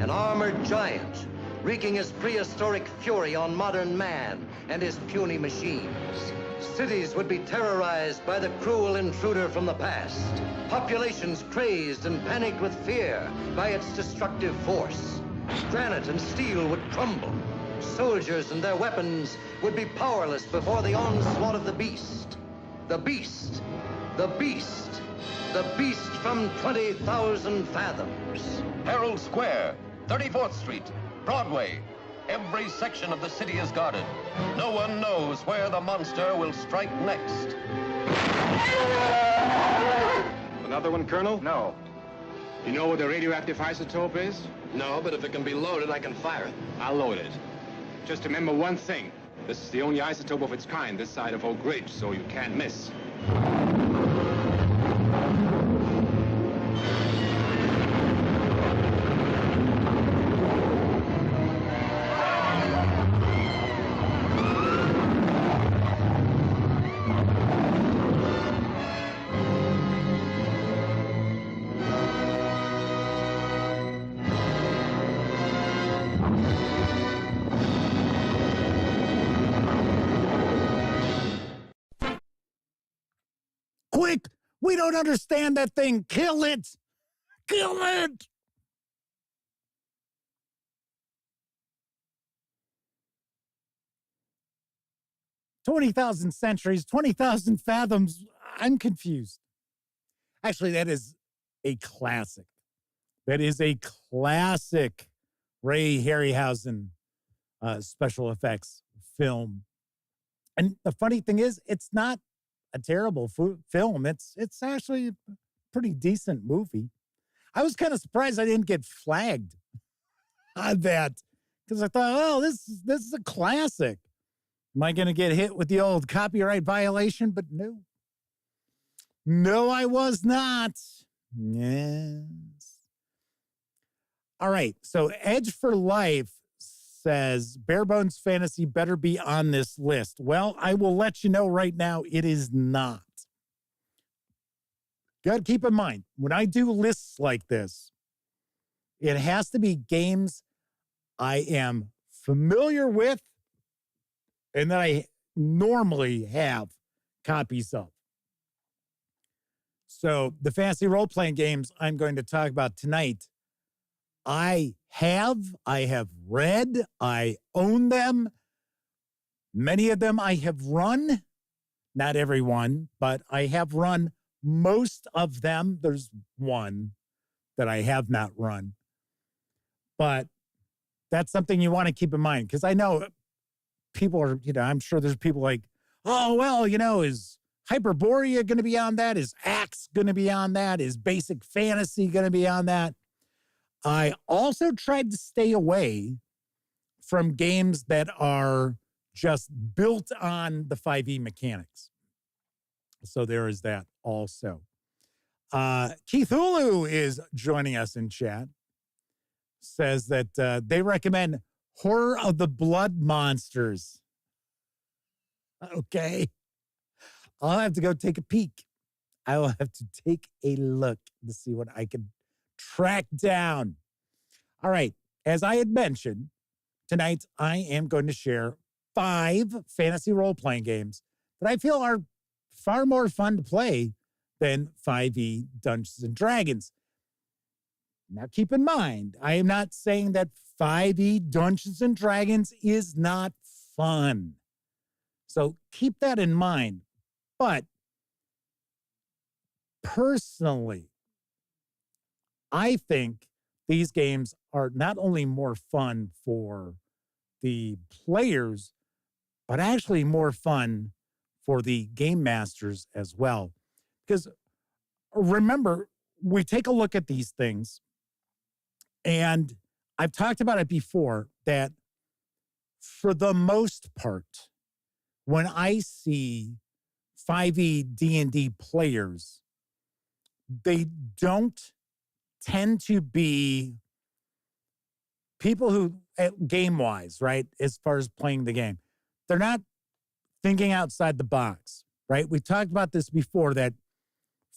An armored giant, wreaking his prehistoric fury on modern man and his puny machines. Cities would be terrorized by the cruel intruder from the past. Populations crazed and panicked with fear by its destructive force. Granite and steel would crumble. Soldiers and their weapons would be powerless before the onslaught of the beast. The beast. The beast. The beast from 20,000 fathoms. Herald Square, 34th Street, Broadway. Every section of the city is guarded. No one knows where the monster will strike next. Another one, Colonel? No. You know what the radioactive isotope is? No, but if it can be loaded, I can fire it. I'll load it. Just remember one thing. This is the only isotope of its kind this side of Oak Ridge, so you can't miss. Quick! We don't understand that thing! Kill it! Kill it! "20,000 centuries, 20,000 fathoms." I'm confused. Actually, that is a classic. That is a classic Ray Harryhausen special effects film. And the funny thing is, it's not a terrible film. It's actually pretty decent movie. I was kind of surprised I didn't get flagged on that because I thought, oh, this is a classic. Am I going to get hit with the old copyright violation? But no. No, I was not. Yes. All right. So Edge for Life says Bare Bones Fantasy better be on this list. Well, I will let you know right now, it is not. Got to keep in mind, when I do lists like this, it has to be games I am familiar with and that I normally have copies of. So the fantasy role-playing games I'm going to talk about tonight, I have read, I own them. Many of them I have run, not every one, but I have run most of them. There's one that I have not run. But that's something you want to keep in mind because I know people are, I'm sure there's people like, oh, well, is Hyperborea going to be on that? Is Axe going to be on that? Is Basic Fantasy going to be on that? I also tried to stay away from games that are just built on the 5e mechanics. So there is that also. Keith Hulu is joining us in chat. Says that they recommend Horror of the Blood Monsters. Okay. I'll have to go take a peek. I will have to take a look to see what I can track down. All right. As I had mentioned, tonight I am going to share 5 fantasy role-playing games that I feel are far more fun to play than 5e Dungeons and Dragons. Now, keep in mind, I am not saying that 5e Dungeons and Dragons is not fun. So keep that in mind. But personally, I think these games are not only more fun for the players, but actually more fun for the game masters as well. Because remember, we take a look at these things, and I've talked about it before, that for the most part, when I see 5e D&D players, they don't tend to be people who, game-wise, right, as far as playing the game, they're not thinking outside the box, right? We talked about this before, that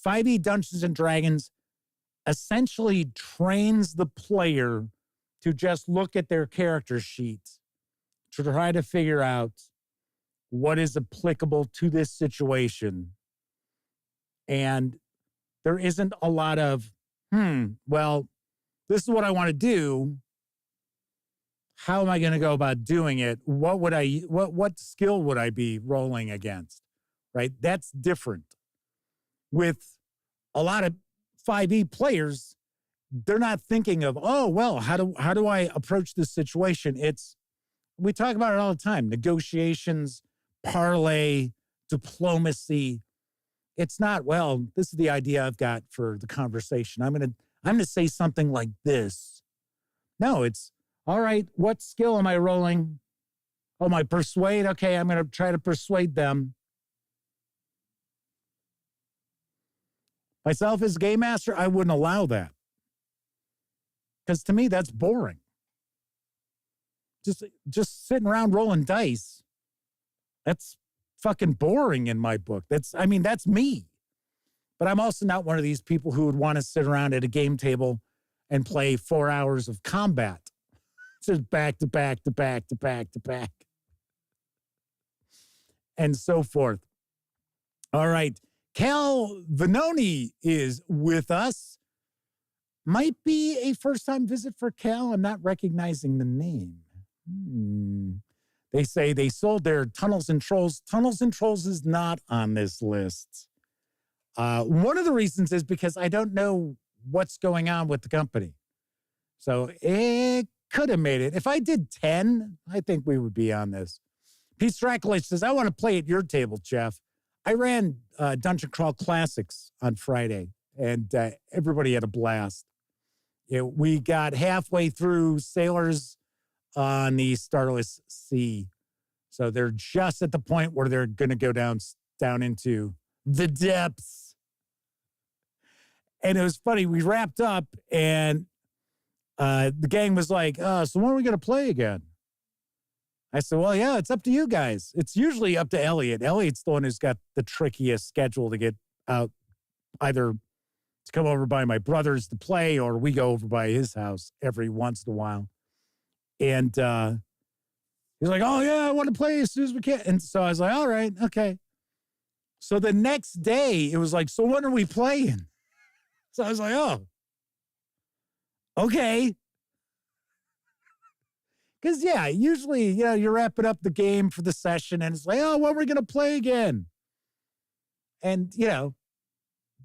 5e Dungeons and Dragons essentially trains the player to just look at their character sheet to try to figure out what is applicable to this situation. And there isn't a lot of, well, this is what I want to do. How am I going to go about doing it? What skill would I be rolling against? Right? That's different. With a lot of 5e players, they're not thinking of, oh, well, how do I approach this situation? We talk about it all the time. Negotiations, parlay, diplomacy. It's not, well, this is the idea I've got for the conversation. I'm gonna say something like this. No, it's, all right, what skill am I rolling? Oh, my persuade? Okay, I'm going to try to persuade them. Myself as game master, I wouldn't allow that. Because to me, that's boring. Just sitting around rolling dice, that's fucking boring in my book. That's me. But I'm also not one of these people who would want to sit around at a game table and play 4 hours of combat. Just back to back to back to back to back. And so forth. All right. Cal Vanoni is with us. Might be a first-time visit for Cal. I'm not recognizing the name. They say they sold their Tunnels and Trolls. Tunnels and Trolls is not on this list. One of the reasons is because I don't know what's going on with the company. So it could have made it. If I did 10, I think we would be on this. Pete Stracklich says, I want to play at your table, Jeff. I ran Dungeon Crawl Classics on Friday, and everybody had a blast. We got halfway through Sailors on the Starless Sea. So they're just at the point where they're going to go down into the depths. And it was funny. We wrapped up and the gang was like, so when are we going to play again? I said, well, yeah, it's up to you guys. It's usually up to Elliot. Elliot's the one who's got the trickiest schedule to get out, either to come over by my brother's to play or we go over by his house every once in a while. And he's like, oh, yeah, I want to play as soon as we can. And so I was like, all right, okay. So the next day, it was like, so when are we playing? So I was like, oh, okay. Because, yeah, usually, you're wrapping up the game for the session and it's like, oh, when are we going to play again? And,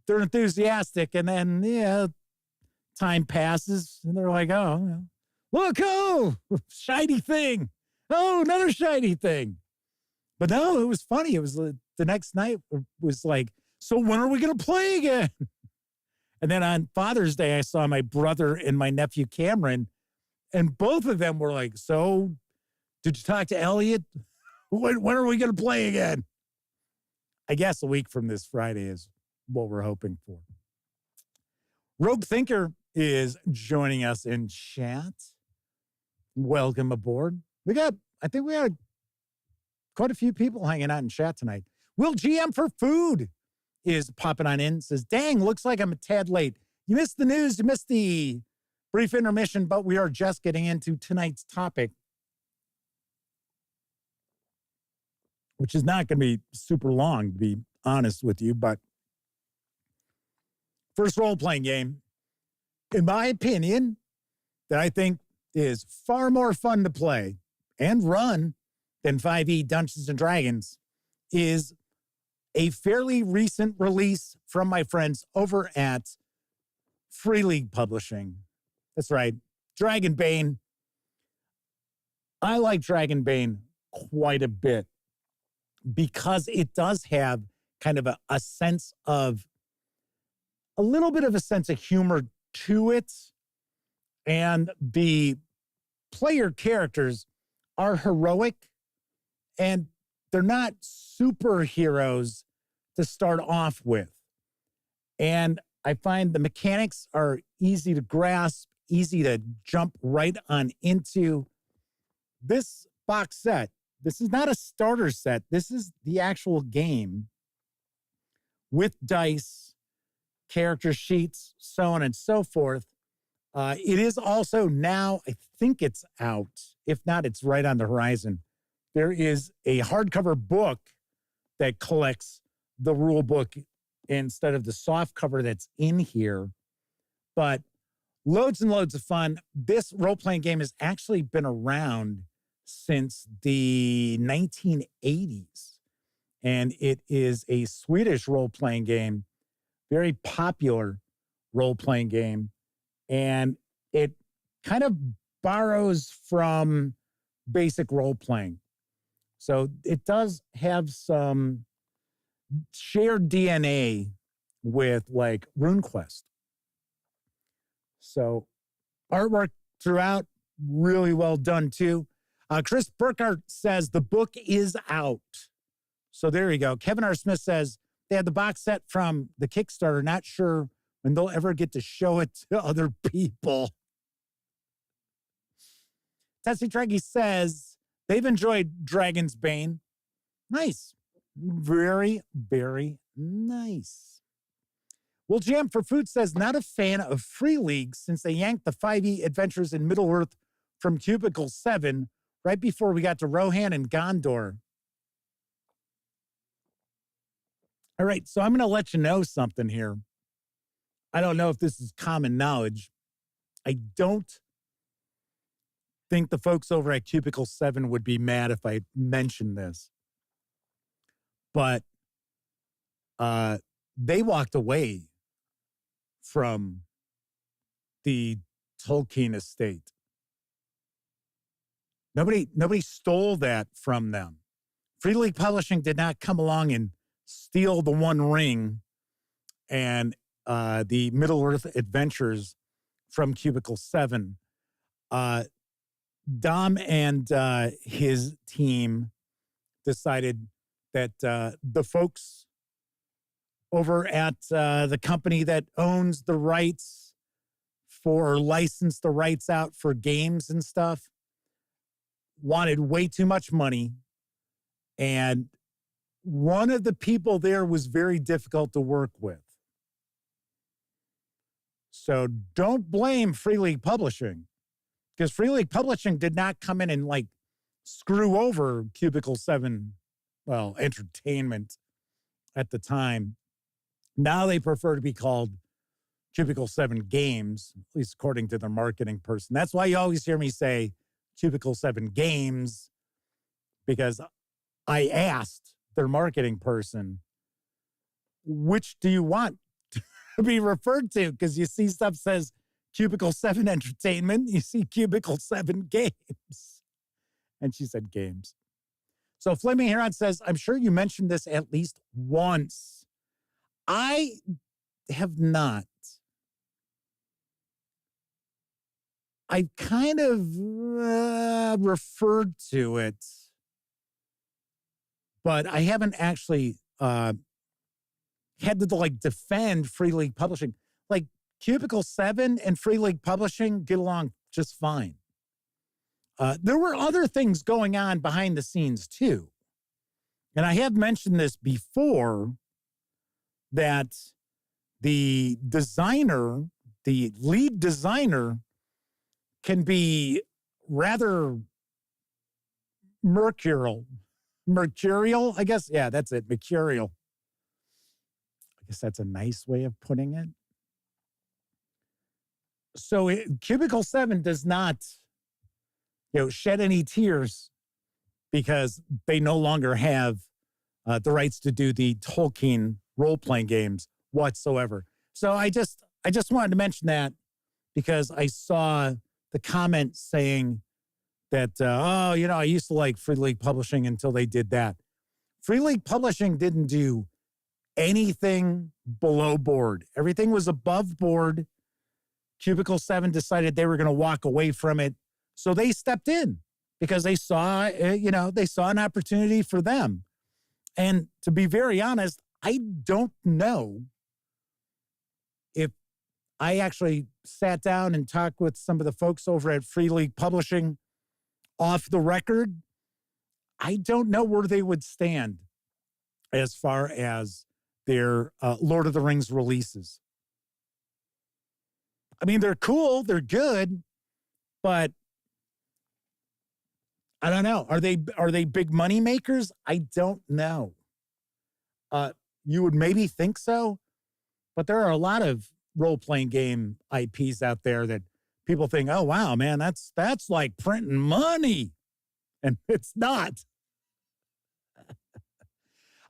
they're enthusiastic. And then, time passes and they're like, oh, look, shiny thing. Oh, another shiny thing. But no, it was funny. It was the next night was like, so when are we going to play again? And then on Father's Day, I saw my brother and my nephew Cameron, and both of them were like, so did you talk to Elliot? When are we going to play again? I guess a week from this Friday is what we're hoping for. Rogue Thinker is joining us in chat. Welcome aboard. I think we had quite a few people hanging out in chat tonight. Will GM for Food is popping on in. Says, dang, looks like I'm a tad late. You missed the news. You missed the brief intermission, but we are just getting into tonight's topic, which is not going to be super long, to be honest with you. But first role-playing game, in my opinion, that I think is far more fun to play and run than 5e Dungeons & Dragons is a fairly recent release from my friends over at Free League Publishing. That's right, Dragonbane. I like Dragonbane quite a bit because it does have kind of a sense of, a little bit of a sense of humor to it. And the player characters are heroic and they're not superheroes to start off with. And I find the mechanics are easy to grasp, easy to jump right on into. This box set, this is not a starter set. This is the actual game with dice, character sheets, so on and so forth. It is also now, I think it's out. If not, it's right on the horizon. There is a hardcover book that collects the rule book instead of the soft cover that's in here. But loads and loads of fun. This role-playing game has actually been around since the 1980s. And it is a Swedish role-playing game, very popular role-playing game. And it kind of borrows from basic role-playing. So it does have some shared DNA with like RuneQuest. So artwork throughout, really well done too. Chris Burkhart says the book is out. So there you go. Kevin R. Smith says they had the box set from the Kickstarter. Not sure when they'll ever get to show it to other people. Tessie Treggy says they've enjoyed Dragon's Bane. Nice. Very, very nice. Well, Jam for Food says not a fan of Free League since they yanked the 5e adventures in Middle-earth from Cubicle 7 right before we got to Rohan and Gondor. All right, so I'm going to let you know something here. I don't know if this is common knowledge. I don't think the folks over at Cubicle 7 would be mad if I mentioned this. But they walked away from the Tolkien estate. Nobody stole that from them. Free League Publishing did not come along and steal the One Ring and the Middle-earth adventures from Cubicle 7, Dom and his team decided that the folks over at the company that owns the rights for, or licensed the rights out for games and stuff, wanted way too much money. And one of the people there was very difficult to work with. So don't blame Free League Publishing, because Free League Publishing did not come in and like screw over Cubicle 7, well, Entertainment at the time. Now they prefer to be called Cubicle 7 Games, at least according to their marketing person. That's why you always hear me say Cubicle 7 Games, because I asked their marketing person, which do you want to be referred to? Because you see stuff says Cubicle 7 Entertainment, you see Cubicle 7 Games. And she said games. So Flaming Heron says, I'm sure you mentioned this at least once. I have not. I kind of referred to it, but I haven't actually had to like defend Free League Publishing. Like Cubicle 7 and Free League Publishing get along just fine. There were other things going on behind the scenes too. And I have mentioned this before, that the designer, the lead designer, can be rather mercurial, I guess. Yeah, that's it, mercurial. I guess that's a nice way of putting it. So Cubicle 7 does not, shed any tears because they no longer have the rights to do the Tolkien role-playing games whatsoever. So I just wanted to mention that because I saw the comment saying that, I used to like Free League Publishing until they did that. Free League Publishing didn't do anything below board. Everything was above board. Cubicle 7 decided they were going to walk away from it. So they stepped in because they saw, they saw an opportunity for them. And to be very honest, I don't know if I actually sat down and talked with some of the folks over at Free League Publishing off the record. I don't know where they would stand as far as their Lord of the Rings releases. I mean, they're cool, they're good, but I don't know. Are they big money makers? I don't know. You would maybe think so, but there are a lot of role-playing game IPs out there that people think, oh, wow, man, that's like printing money. And it's not.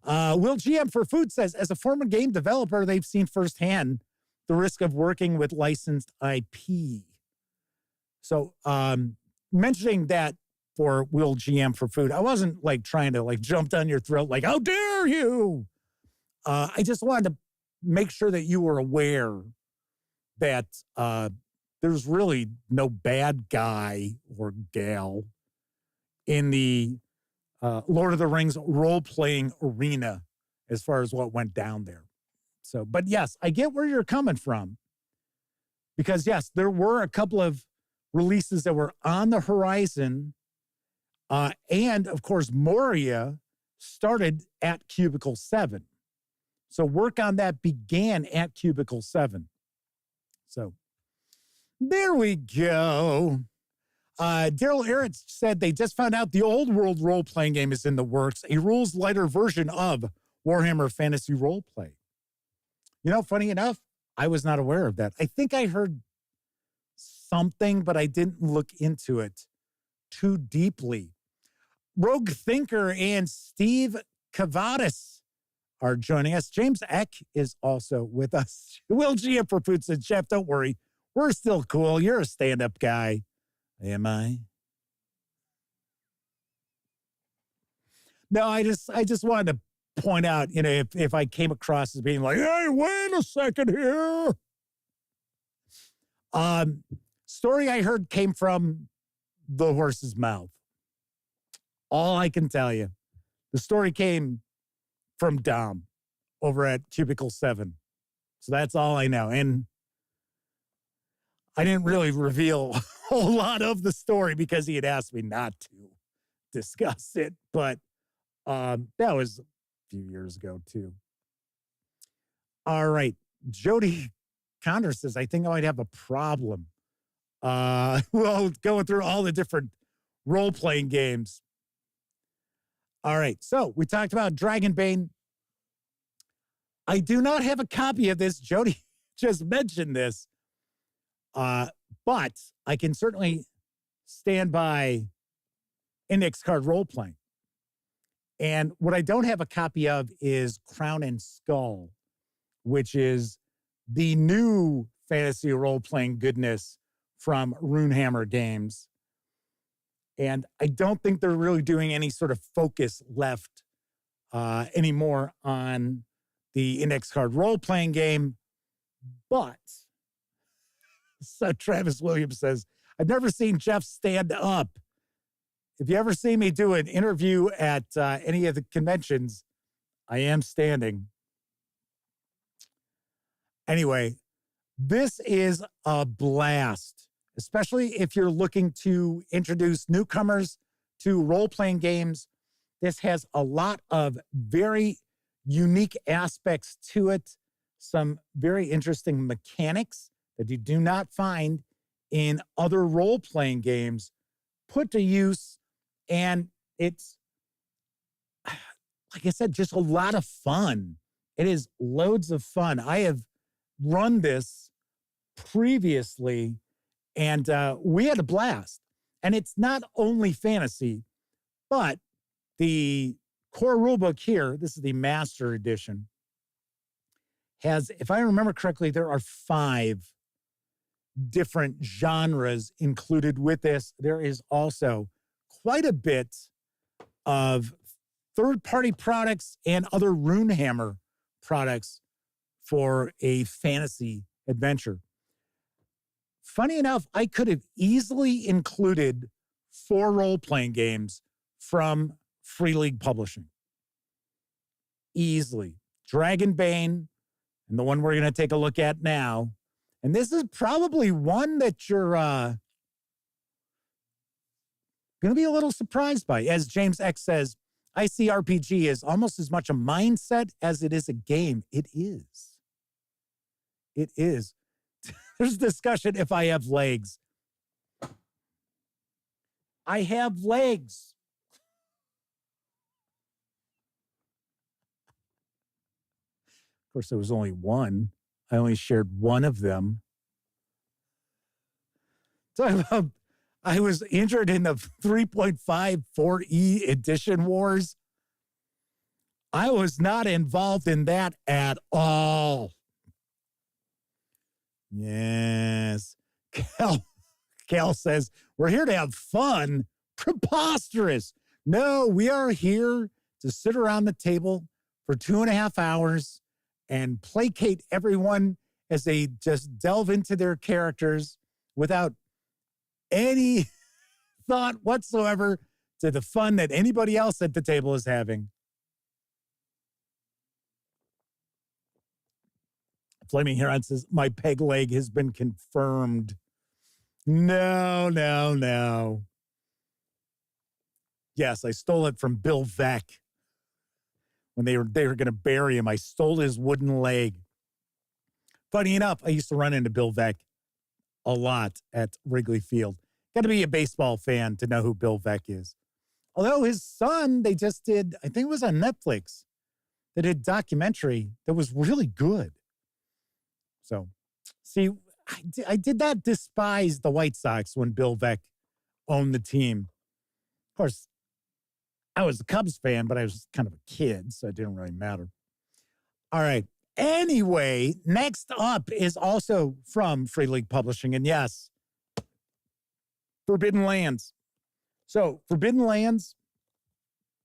Will GM for Food says, as a former game developer, they've seen firsthand the risk of working with licensed IP. So mentioning that for Will GM for Food, I wasn't like trying to like jump down your throat like, how dare you? I just wanted to make sure that you were aware that there's really no bad guy or gal in the Lord of the Rings role-playing arena as far as what went down there. So, but yes, I get where you're coming from. Because yes, there were a couple of releases that were on the horizon. And of course, Moria started at Cubicle 7. So work on that began at Cubicle 7. So there we go. Daryl Aritz said they just found out the old world role-playing game is in the works, a rules lighter version of Warhammer Fantasy Roleplay. Funny enough, I was not aware of that. I think I heard something, but I didn't look into it too deeply. Rogue Thinker and Steve Cavadis are joining us. James Eck is also with us. Will GM for Food said, Jeff, don't worry. We're still cool. You're a stand-up guy. Am I? No, I just wanted to point out, if I came across as being like, hey, wait a second here. Story I heard came from the horse's mouth. All I can tell you. The story came from Dom over at Cubicle 7. So that's all I know. And I didn't really reveal a whole lot of the story because he had asked me not to discuss it. But that was a few years ago, too. All right. Jody Condor says, I think I might have a problem. Well, going through all the different role-playing games. All right. So we talked about Dragonbane. I do not have a copy of this. Jody just mentioned this. But I can certainly stand by index card role-playing. And what I don't have a copy of is Crown and Skull, which is the new fantasy role-playing goodness from Runehammer Games. And I don't think they're really doing any sort of focus left anymore on the index card role-playing game. But, so Travis Williams says, I've never seen Jeff stand up. If you ever see me do an interview at any of the conventions, I am standing. Anyway, this is a blast, especially if you're looking to introduce newcomers to role-playing games. This has a lot of very unique aspects to it, some very interesting mechanics that you do not find in other role-playing games put to use, and it's, like I said, just a lot of fun. It is loads of fun. I have run this previously, and we had a blast. And it's not only fantasy, but the core rulebook here, this is the Master Edition, has, if I remember correctly, there are 5 different genres included with this. There is also quite a bit of third-party products and other Runehammer products for a fantasy adventure. Funny enough, I could have easily included 4 role-playing games from Free League Publishing. Easily. Dragonbane, and the one we're going to take a look at now. And this is probably one that you're going to be a little surprised by. As James X says, ICRPG is almost as much a mindset as it is a game. It is. It is. There's discussion if I have legs. I have legs. Of course, there was only one. I only shared one of them. Talking about, I was injured in the 3.54E edition wars. I was not involved in that at all. Yes. Cal says, we're here to have fun. Preposterous. No, we are here to sit around the table for 2.5 hours and placate everyone as they just delve into their characters without any thought whatsoever to the fun that anybody else at the table is having. Flaming Heron says, my peg leg has been confirmed. No. Yes, I stole it from Bill Veck. When they were going to bury him, I stole his wooden leg. Funny enough, I used to run into Bill Veck a lot at Wrigley Field. Got to be a baseball fan to know who Bill Veck is. Although his son, they just did, I think it was on Netflix, they did a documentary that was really good. So, see, I did not despise the White Sox when Bill Veck owned the team. Of course, I was a Cubs fan, but I was kind of a kid, so it didn't really matter. All right. Anyway, next up is also from Free League Publishing, and yes, Forbidden Lands. So, Forbidden Lands,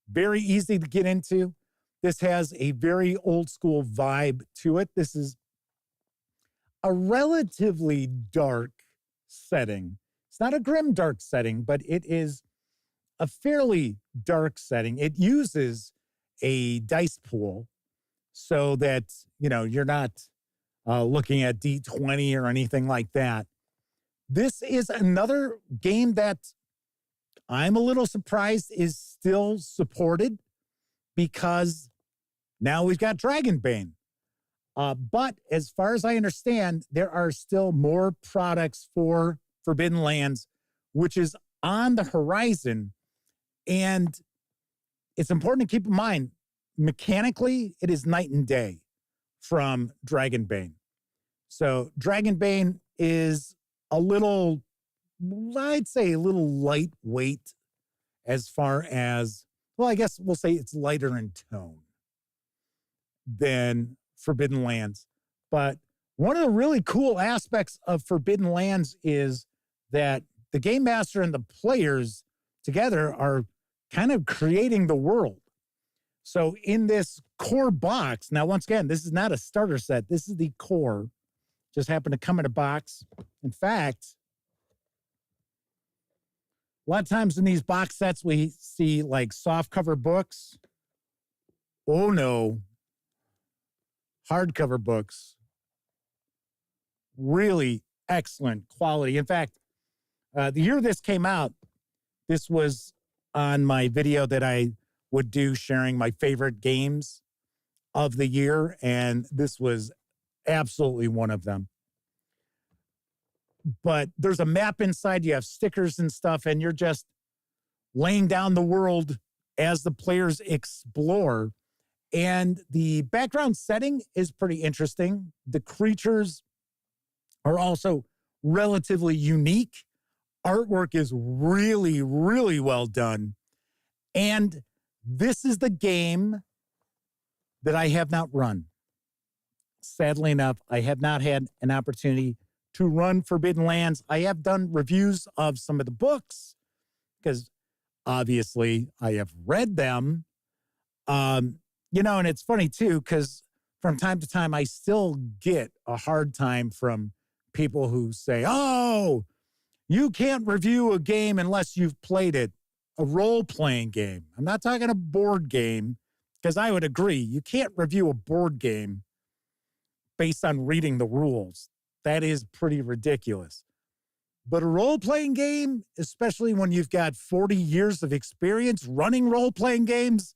very easy to get into. This has a very old school vibe to it. This is a relatively dark setting. It's not a grim dark setting, but it is a fairly dark setting. It uses a dice pool so that, you're not looking at D20 or anything like that. This is another game that I'm a little surprised is still supported because now we've got Dragonbane. But as far as I understand, there are still more products for Forbidden Lands, which is on the horizon. And it's important to keep in mind, mechanically, it is night and day from Dragonbane. So Dragonbane is I'd say a little lightweight as far as, I guess we'll say it's lighter in tone than Forbidden Lands. But one of the really cool aspects of Forbidden Lands is that the game master and the players together are kind of creating the world. So in this core box, now once again, this is not a starter set. This is the core. Just happened to come in a box. In fact, a lot of times in these box sets, we see like soft cover books. Oh no. Hardcover books. Really excellent quality. In fact, the year this came out, this was on my video that I would do sharing my favorite games of the year, and this was absolutely one of them. But there's a map inside, you have stickers and stuff, and you're just laying down the world as the players explore. And the background setting is pretty interesting. The creatures are also relatively unique. Artwork is really, really well done. And this is the game that I have not run. Sadly enough, I have not had an opportunity to run Forbidden Lands. I have done reviews of some of the books because obviously I have read them. And it's funny too, because from time to time, I still get a hard time from people who say, oh, you can't review a game unless you've played it, a role-playing game. I'm not talking a board game, because I would agree. You can't review a board game based on reading the rules. That is pretty ridiculous. But a role-playing game, especially when you've got 40 years of experience running role-playing games,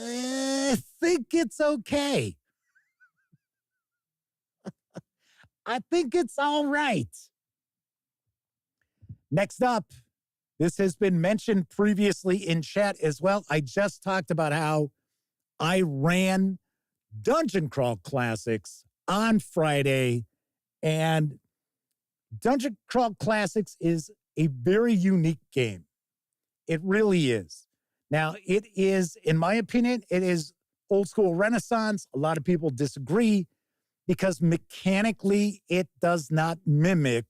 I think it's okay. I think it's all right. Next up, this has been mentioned previously in chat as well. I just talked about how I ran Dungeon Crawl Classics on Friday, and Dungeon Crawl Classics is a very unique game. It really is. Now, it is, in my opinion, it is old school Renaissance. A lot of people disagree because mechanically it does not mimic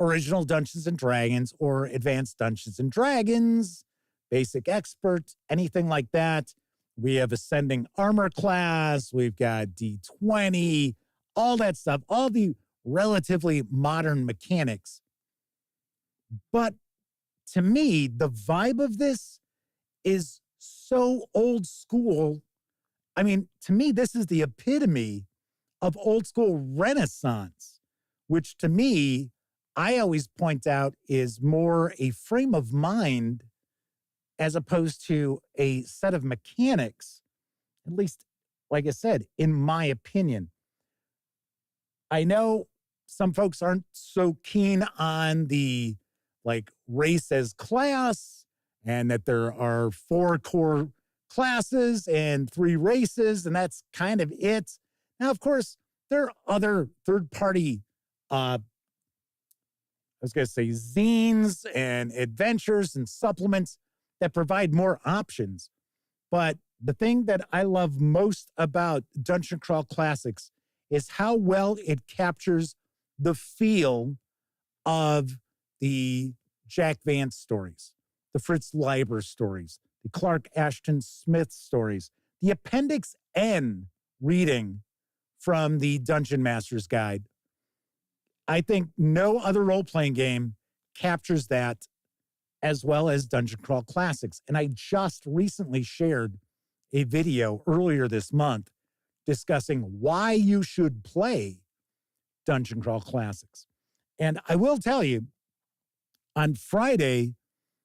original Dungeons and Dragons or advanced Dungeons and Dragons, basic expert, anything like that. We have ascending armor class. We've got D20, all that stuff, all the relatively modern mechanics. But to me, the vibe of this is so old school. I mean, to me, this is the epitome of old school Renaissance, which to me, I always point out is more a frame of mind as opposed to a set of mechanics, at least, like I said, in my opinion. I know some folks aren't so keen on the race as class and that there are 4 core classes and 3 races, and that's kind of it. Now, of course, there are other third-party zines and adventures and supplements that provide more options. But the thing that I love most about Dungeon Crawl Classics is how well it captures the feel of the Jack Vance stories, the Fritz Leiber stories, the Clark Ashton Smith stories, the Appendix N reading from the Dungeon Master's Guide. I think no other role-playing game captures that as well as Dungeon Crawl Classics. And I just recently shared a video earlier this month discussing why you should play Dungeon Crawl Classics. And I will tell you, on Friday,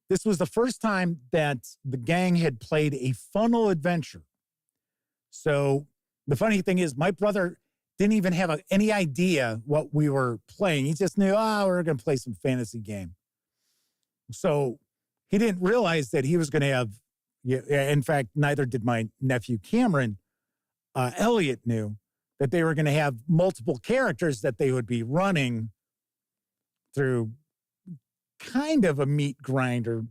this was the first time that the gang had played a funnel adventure. So the funny thing is, my brother didn't even have any idea what we were playing. He just knew, we're going to play some fantasy game. So he didn't realize that he was going to have, in fact, neither did my nephew Cameron. Elliot knew that they were going to have multiple characters that they would be running through kind of a meat grinder.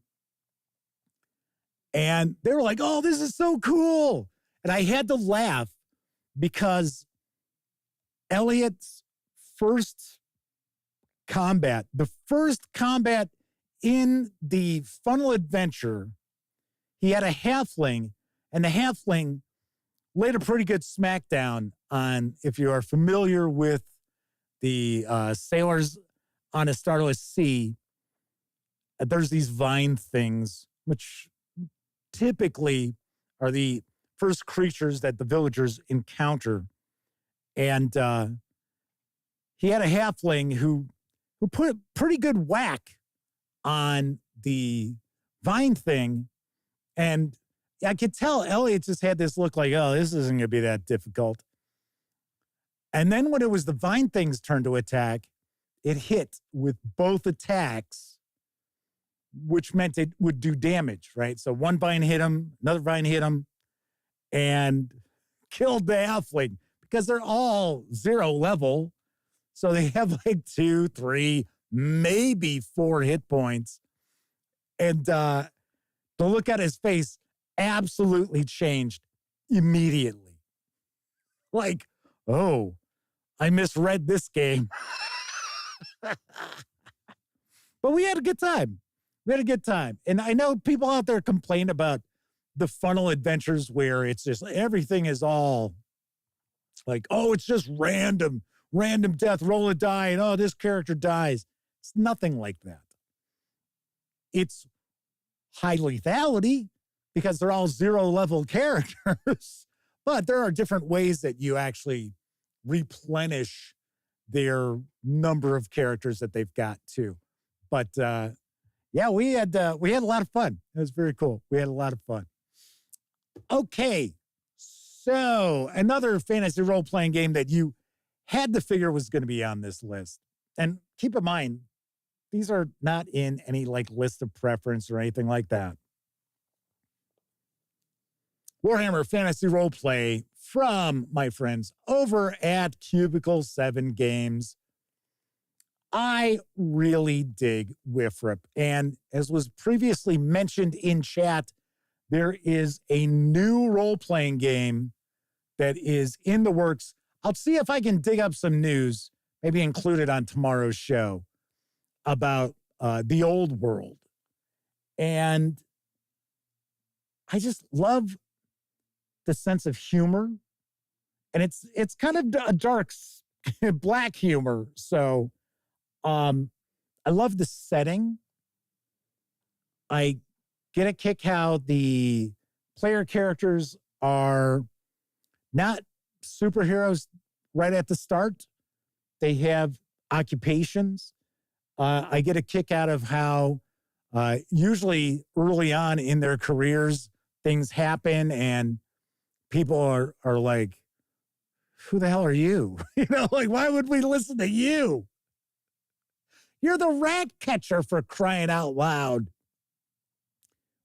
And they were like, oh, this is so cool. And I had to laugh because Elliot's first combat, the first combat in the funnel adventure, he had a halfling, and the halfling laid a pretty good smackdown on, if you are familiar with the Sailors on a Starless Sea, there's these vine things, which typically are the first creatures that the villagers encounter. And he had a halfling who put a pretty good whack on the vine thing. And I could tell Elliot just had this look like, oh, this isn't going to be that difficult. And then when it was the vine thing's turn to attack, it hit with both attacks, which meant it would do damage, right? So one vine hit him, another vine hit him, and killed the halfling because they're all 0 level. So they have like 2, 3, maybe 4 hit points. And the look at his face absolutely changed immediately. Like, oh, I misread this game. But we had a good time. And I know people out there complain about the funnel adventures where it's just everything is all like, oh, it's just random death, roll a die, and oh, this character dies. It's nothing like that. It's high lethality because they're all 0 level characters, but there are different ways that you actually replenish their number of characters that they've got too. But yeah, we had a lot of fun. It was very cool. We had a lot of fun. Okay, so another fantasy role-playing game that you had to figure was going to be on this list. And keep in mind, these are not in any like list of preference or anything like that. Warhammer Fantasy Roleplay from my friends over at Cubicle 7 Games. I really dig Wifrip. And as was previously mentioned in chat, there is a new role-playing game that is in the works. I'll see if I can dig up some news, maybe include it on tomorrow's show, about the old world. And I just love the sense of humor. And it's kind of a dark, black humor. So I love the setting. I get a kick how the player characters are not superheroes right at the start. They have occupations. I get a kick out of how usually early on in their careers, things happen and people are like, who the hell are you? Like, why would we listen to you? You're the rat catcher, for crying out loud.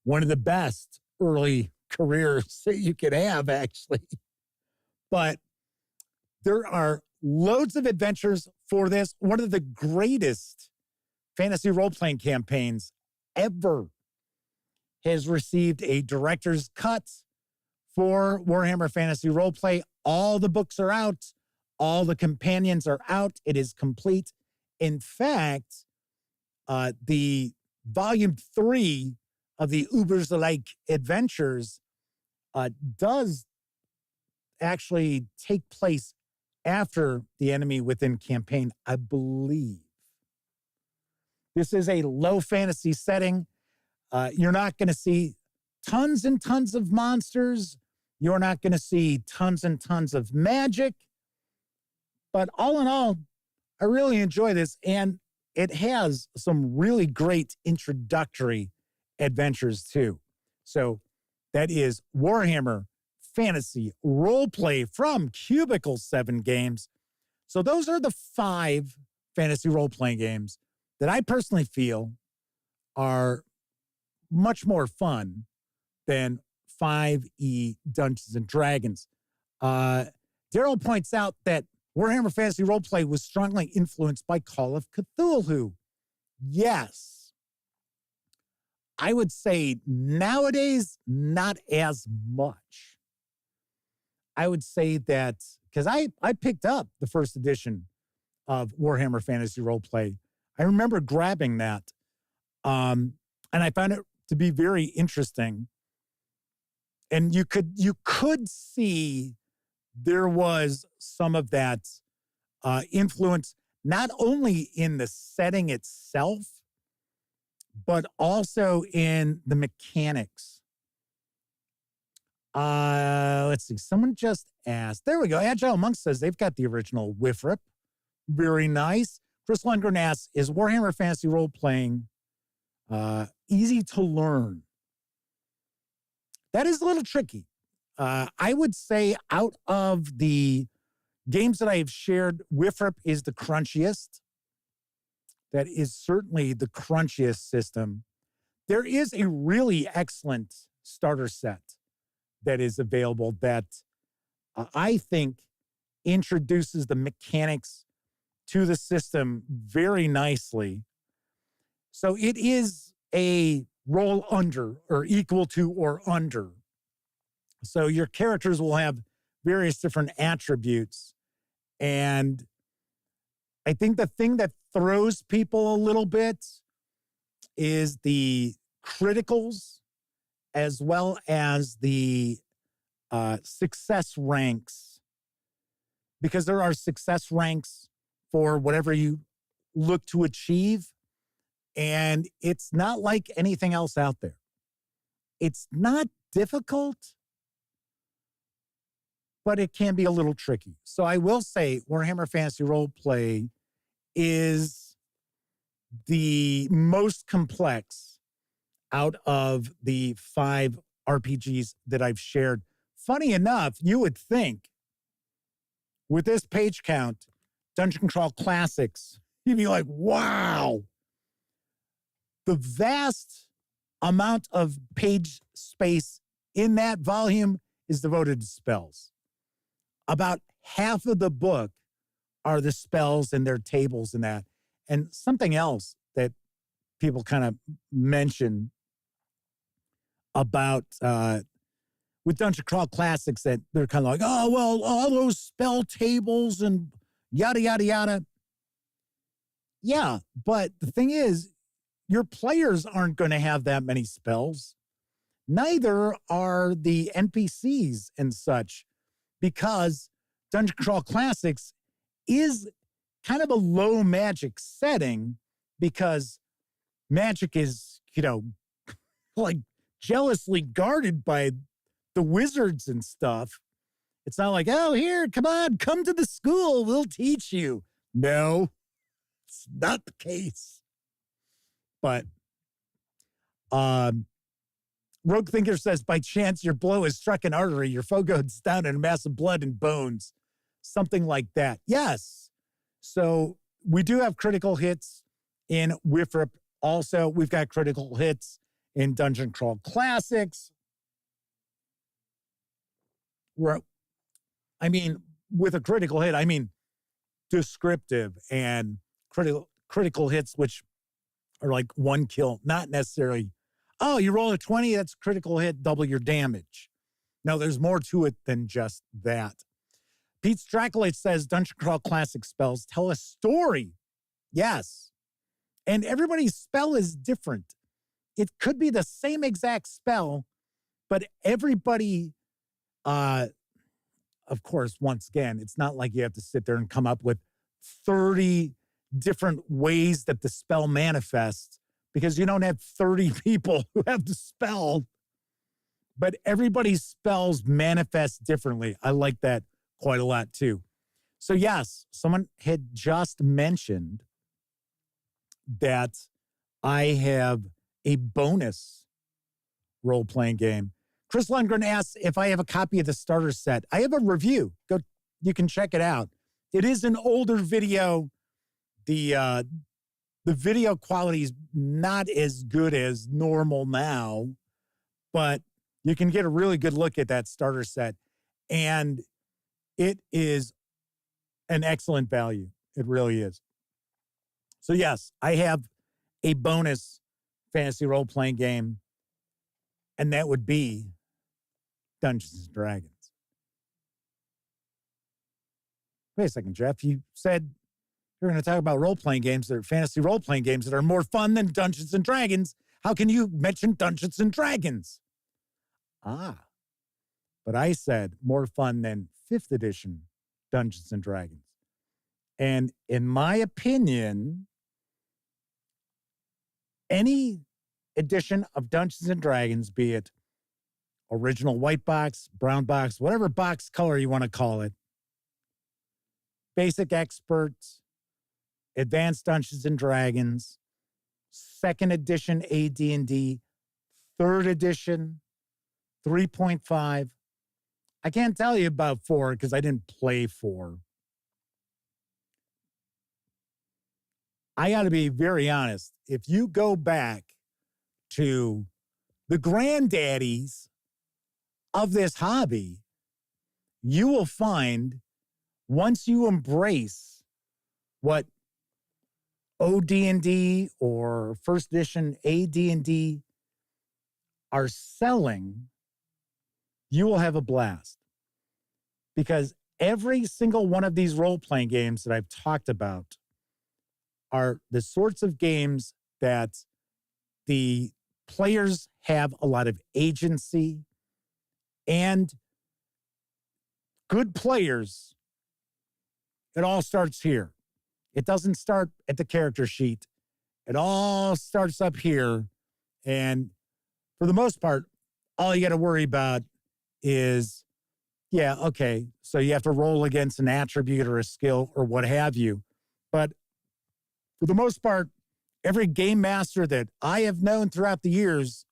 One of the best early careers that you could have, actually. But there are loads of adventures for this. One of the greatest fantasy role-playing campaigns ever has received a director's cut for Warhammer Fantasy Roleplay. All the books are out. All the companions are out. It is complete. In fact, the volume 3 of the Ubers-like adventures does actually take place after the Enemy Within campaign, I believe. This is a low fantasy setting. You're not going to see tons and tons of monsters. You're not going to see tons and tons of magic. But all in all, I really enjoy this. And it has some really great introductory adventures too. So that is Warhammer Fantasy Roleplay from Cubicle 7 Games. So those are the 5 fantasy role-playing games that I personally feel are much more fun than 5e Dungeons and Dragons. Daryl points out that Warhammer Fantasy Roleplay was strongly influenced by Call of Cthulhu. Yes. I would say nowadays, not as much. I would say that, because I picked up the first edition of Warhammer Fantasy Roleplay. I remember grabbing that, and I found it to be very interesting. And you could see there was some of that influence, not only in the setting itself, but also in the mechanics. Let's see. Someone just asked. There we go. Agile Monk says they've got the original Wifrip. Very nice. Chris Lundgren asks, is Warhammer Fantasy Role-Playing easy to learn? That is a little tricky. I would say out of the games that I have shared, Wifrip is the crunchiest. That is certainly the crunchiest system. There is a really excellent starter set that is available that I think introduces the mechanics to the system very nicely. So it is a roll under or equal to or under. So your characters will have various different attributes. And I think the thing that throws people a little bit is the criticals as well as the success ranks. Because there are success ranks for whatever you look to achieve. And it's not like anything else out there. It's not difficult, but it can be a little tricky. So I will say Warhammer Fantasy Roleplay is the most complex out of the 5 RPGs that I've shared. Funny enough, you would think with this page count, Dungeon Crawl Classics, you'd be like, wow. The vast amount of page space in that volume is devoted to spells. About half of the book are the spells and their tables and that. And something else that people kind of mention about with Dungeon Crawl Classics that they're kind of like, oh, well, all those spell tables and yada, yada, yada. Yeah, but the thing is, your players aren't going to have that many spells. Neither are the NPCs and such, because Dungeon Crawl Classics is kind of a low magic setting because magic is, like jealously guarded by the wizards and stuff. It's not like, oh, here, come on, come to the school, we'll teach you. No, it's not the case. But Rogue Thinker says, by chance, your blow has struck an artery, your foe goes down in a mass of blood and bones. Something like that. Yes. So we do have critical hits in Wifrip. Also, we've got critical hits in Dungeon Crawl Classics. With a critical hit, I mean descriptive and critical hits, which are like 1 kill, not necessarily, oh, you roll a 20, that's critical hit, double your damage. No, there's more to it than just that. Pete Strakulate says Dungeon Crawl Classic spells tell a story. Yes. And everybody's spell is different. it could be the same exact spell, but everybody, of course, once again, it's not like you have to sit there and come up with 30 different ways that the spell manifests, because you don't have 30 people who have the spell, but everybody's spells manifest differently. I like that quite a lot too. So yes, someone had just mentioned that I have a bonus role-playing game. Chris Lundgren asks if I have a copy of the starter set. I have a review. You can check it out. It is an older video. The video quality is not as good as normal now, but you can get a really good look at that starter set. And it is an excellent value. It really is. So yes, I have a bonus fantasy role-playing game, and that would be Dungeons & Dragons. Wait a second, Jeff. You said you're going to talk about role-playing games that are fantasy role-playing games that are more fun than Dungeons & Dragons. How can you mention Dungeons & Dragons? But I said more fun than 5th edition Dungeons & Dragons. And in my opinion, any edition of Dungeons & Dragons, be it original white box, brown box, whatever box color you want to call it, basic expert, advanced Dungeons & Dragons, 2nd edition AD&D, 3rd edition, 3.5. I can't tell you about 4 because I didn't play 4. I got to be very honest. If you go back to the granddaddies of this hobby, you will find, once you embrace what OD&D or 1st edition AD&D are selling, you will have a blast. Because every single one of these role-playing games that I've talked about are the sorts of games that the players have a lot of agency, and good players, it all starts here. It doesn't start at the character sheet. It all starts up here. And for the most part, all you got to worry about is, yeah, okay, so you have to roll against an attribute or a skill or what have you. But for the most part, every game master that I have known throughout the years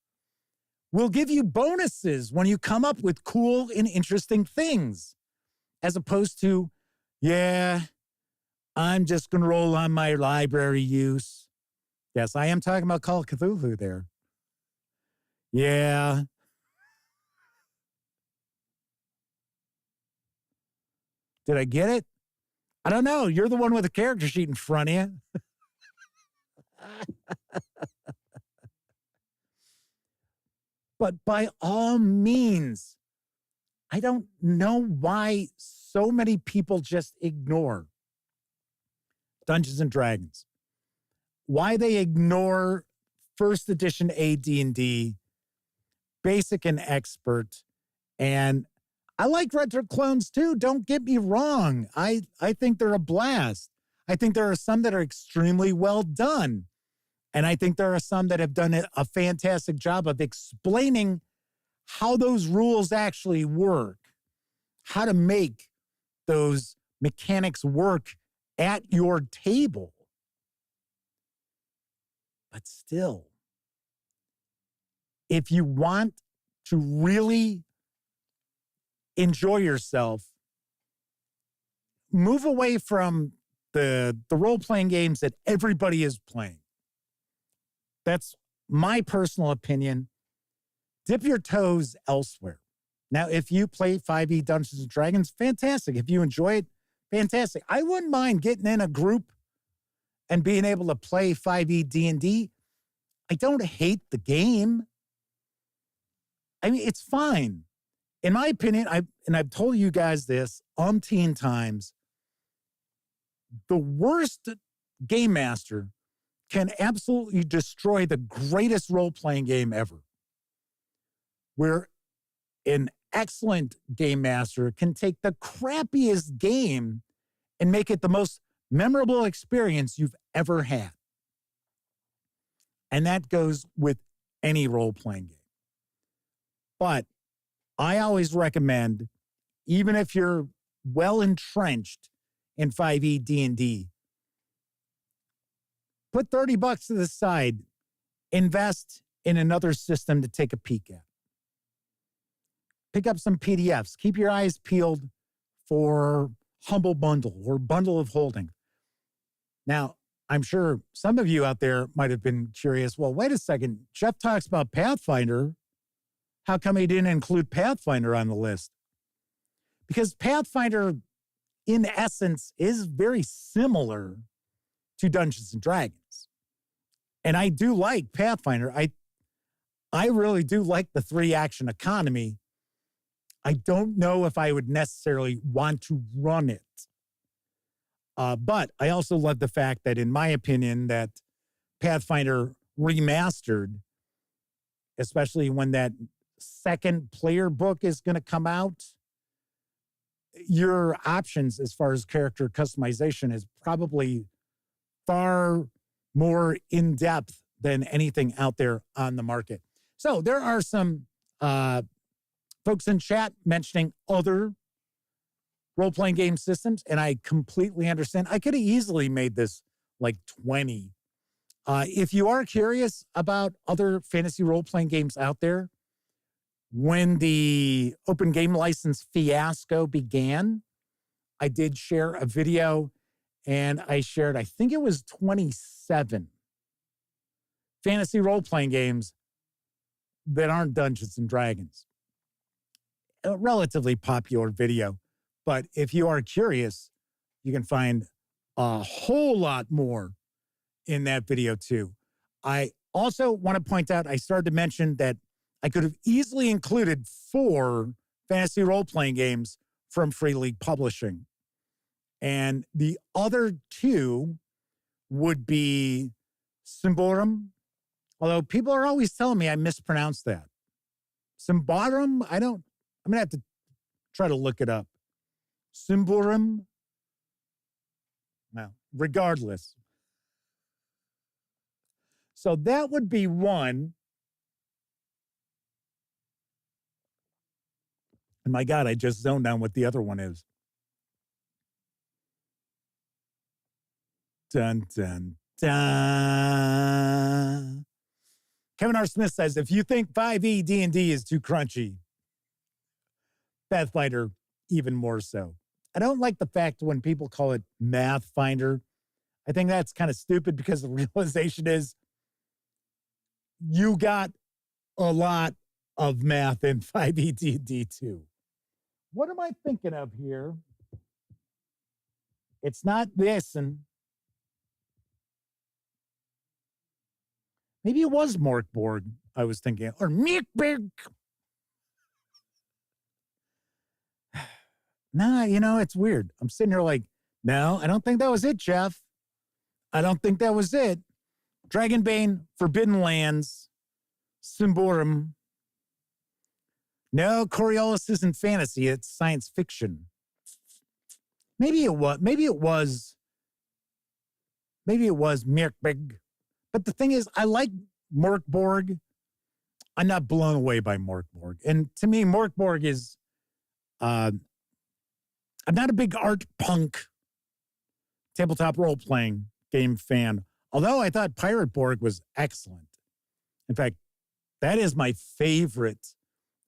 will give you bonuses when you come up with cool and interesting things, as opposed to, yeah, I'm just going to roll on my library use. Yes, I am talking about Call of Cthulhu there. Yeah. Did I get it? I don't know. You're the one with the character sheet in front of you. But by all means, I don't know why so many people just ignore Dungeons and Dragons. Why they ignore 1st edition AD&D, basic and expert. And I like retro clones too. Don't get me wrong. I think they're a blast. I think there are some that are extremely well done. And I think there are some that have done a fantastic job of explaining how those rules actually work, how to make those mechanics work at your table. But still, if you want to really enjoy yourself, move away from the role-playing games that everybody is playing. That's my personal opinion. Dip your toes elsewhere. Now, if you play 5e Dungeons & Dragons, fantastic. If you enjoy it, fantastic. I wouldn't mind getting in a group and being able to play 5e D&D. I don't hate the game. I mean, it's fine. In my opinion, I've told you guys this umpteen times, the worst game master can absolutely destroy the greatest role-playing game ever. Where an excellent game master can take the crappiest game and make it the most memorable experience you've ever had. And that goes with any role-playing game. But I always recommend, even if you're well entrenched in 5e D&D, put $30 to the side, invest in another system to take a peek at. Pick up some PDFs. Keep your eyes peeled for Humble Bundle or Bundle of Holding. Now, I'm sure some of you out there might have been curious, well, wait a second. Jeff talks about Pathfinder. How come he didn't include Pathfinder on the list? Because Pathfinder, in essence, is very similar to Dungeons and Dragons. And I do like Pathfinder. I really do like the 3-action economy. I don't know if I would necessarily want to run it. But I also love the fact that, in my opinion, that Pathfinder Remastered, especially when that second player book is going to come out, your options as far as character customization is probably far more in-depth than anything out there on the market. So there are some folks in chat mentioning other role-playing game systems, and I completely understand. I could have easily made this like 20. If you are curious about other fantasy role-playing games out there, when the open game license fiasco began, I did share a video, and I shared, I think it was 27 fantasy role-playing games that aren't Dungeons and Dragons. A relatively popular video. But if you are curious, you can find a whole lot more in that video too. I also want to point out, I started to mention that I could have easily included 4 fantasy role-playing games from Free League Publishing. And the other 2 would be Symborum, although people are always telling me I mispronounced that. Symborum? I'm going to have to try to look it up. Symborum? Well, regardless. So that would be one. And my God, I just zoned on what the other one is. Dun, dun, dun. Kevin R. Smith says, if you think 5e D&D is too crunchy, Pathfinder even more so. I don't like the fact when people call it Math Finder. I think that's kind of stupid because the realization is you got a lot of math in 5e D&D too. What am I thinking of here? It's not this, and maybe it was Morkborg I was thinking, or Miekberg. Nah, it's weird. I'm sitting here like, no, I don't think that was it, Jeff. I don't think that was it. Dragonbane, Forbidden Lands, Symborum. No, Coriolis isn't fantasy. It's science fiction. Maybe it was Mirkbeg. But the thing is, I like Morkborg. I'm not blown away by Morkborg. And to me, Morkborg is, I'm not a big art punk tabletop role-playing game fan, although I thought Pirate Borg was excellent. In fact, that is my favorite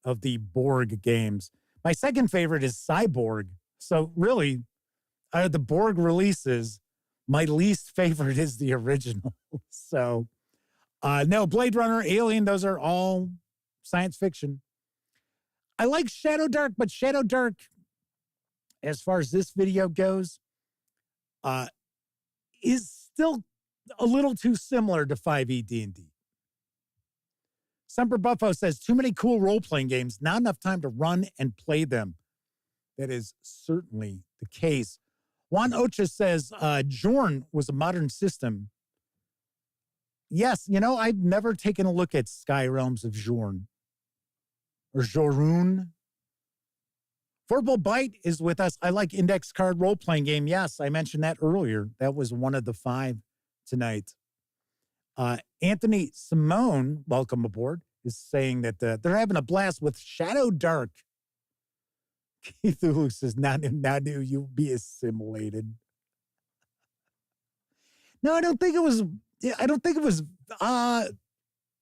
of the Borg games. My second favorite is Cyborg. So really, out of the Borg releases, my least favorite is the original. So, no, Blade Runner, Alien, those are all science fiction. I like Shadow Dark, but Shadow Dark, as far as this video goes, is still a little too similar to 5e D&D. Semper Buffo says, too many cool role-playing games, not enough time to run and play them. That is certainly the case. Juan Ocha says, Jorn was a modern system yes, I've never taken a look at Sky Realms of Jorn or Jorun. Verbal Bite is with us. I like index card role-playing game. Yes, I mentioned that earlier. That was one of the 5 tonight. Anthony Simone, welcome aboard, is saying that they're having a blast with Shadow Dark. Keith Ulu says, Nanu, you'll be assimilated. No, I don't think it was.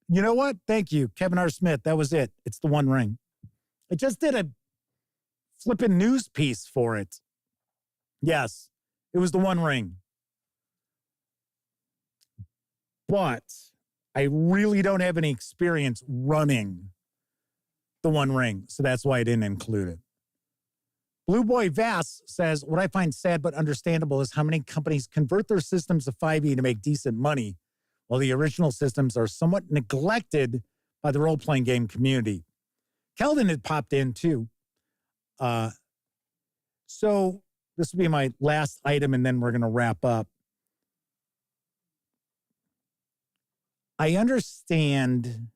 You know what? Thank you, Kevin R. Smith. That was it. It's the One Ring. I just did a flipping news piece for it. Yes, it was the One Ring. But I really don't have any experience running the One Ring, so that's why I didn't include it. Blue Boy Vass says, what I find sad but understandable is how many companies convert their systems to 5e to make decent money, while the original systems are somewhat neglected by the role-playing game community. Keldon had popped in, too. So this will be my last item, and then we're going to wrap up. I understand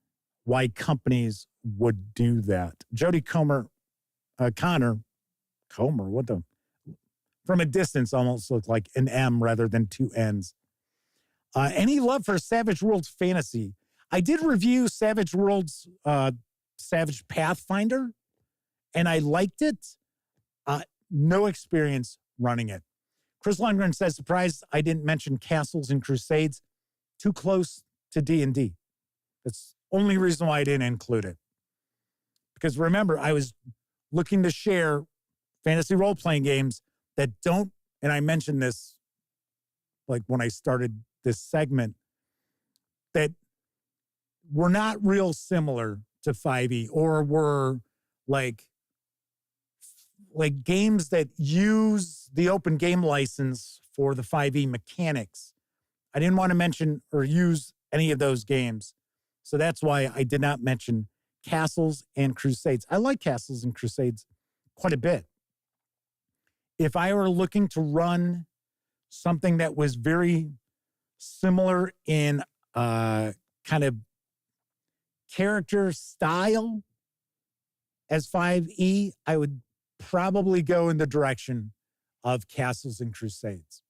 why companies would do that. Jody Connor, from a distance almost looked like an M rather than 2 N's. Any love for Savage Worlds Fantasy? I did review Savage Worlds Savage Pathfinder, and I liked it. No experience running it. Chris Lundgren says, surprised I didn't mention Castles and Crusades. Too close to D&D. That's the only reason why I didn't include it. Because remember, I was looking to share fantasy role-playing games that don't, and I mentioned this like when I started this segment, that were not real similar to 5e or were like games that use the open game license for the 5e mechanics. I didn't want to mention or use any of those games. So that's why I did not mention Castles and Crusades. I like Castles and Crusades quite a bit. If I were looking to run something that was very similar in kind of character style as 5e, I would probably go in the direction of Castles and Crusades.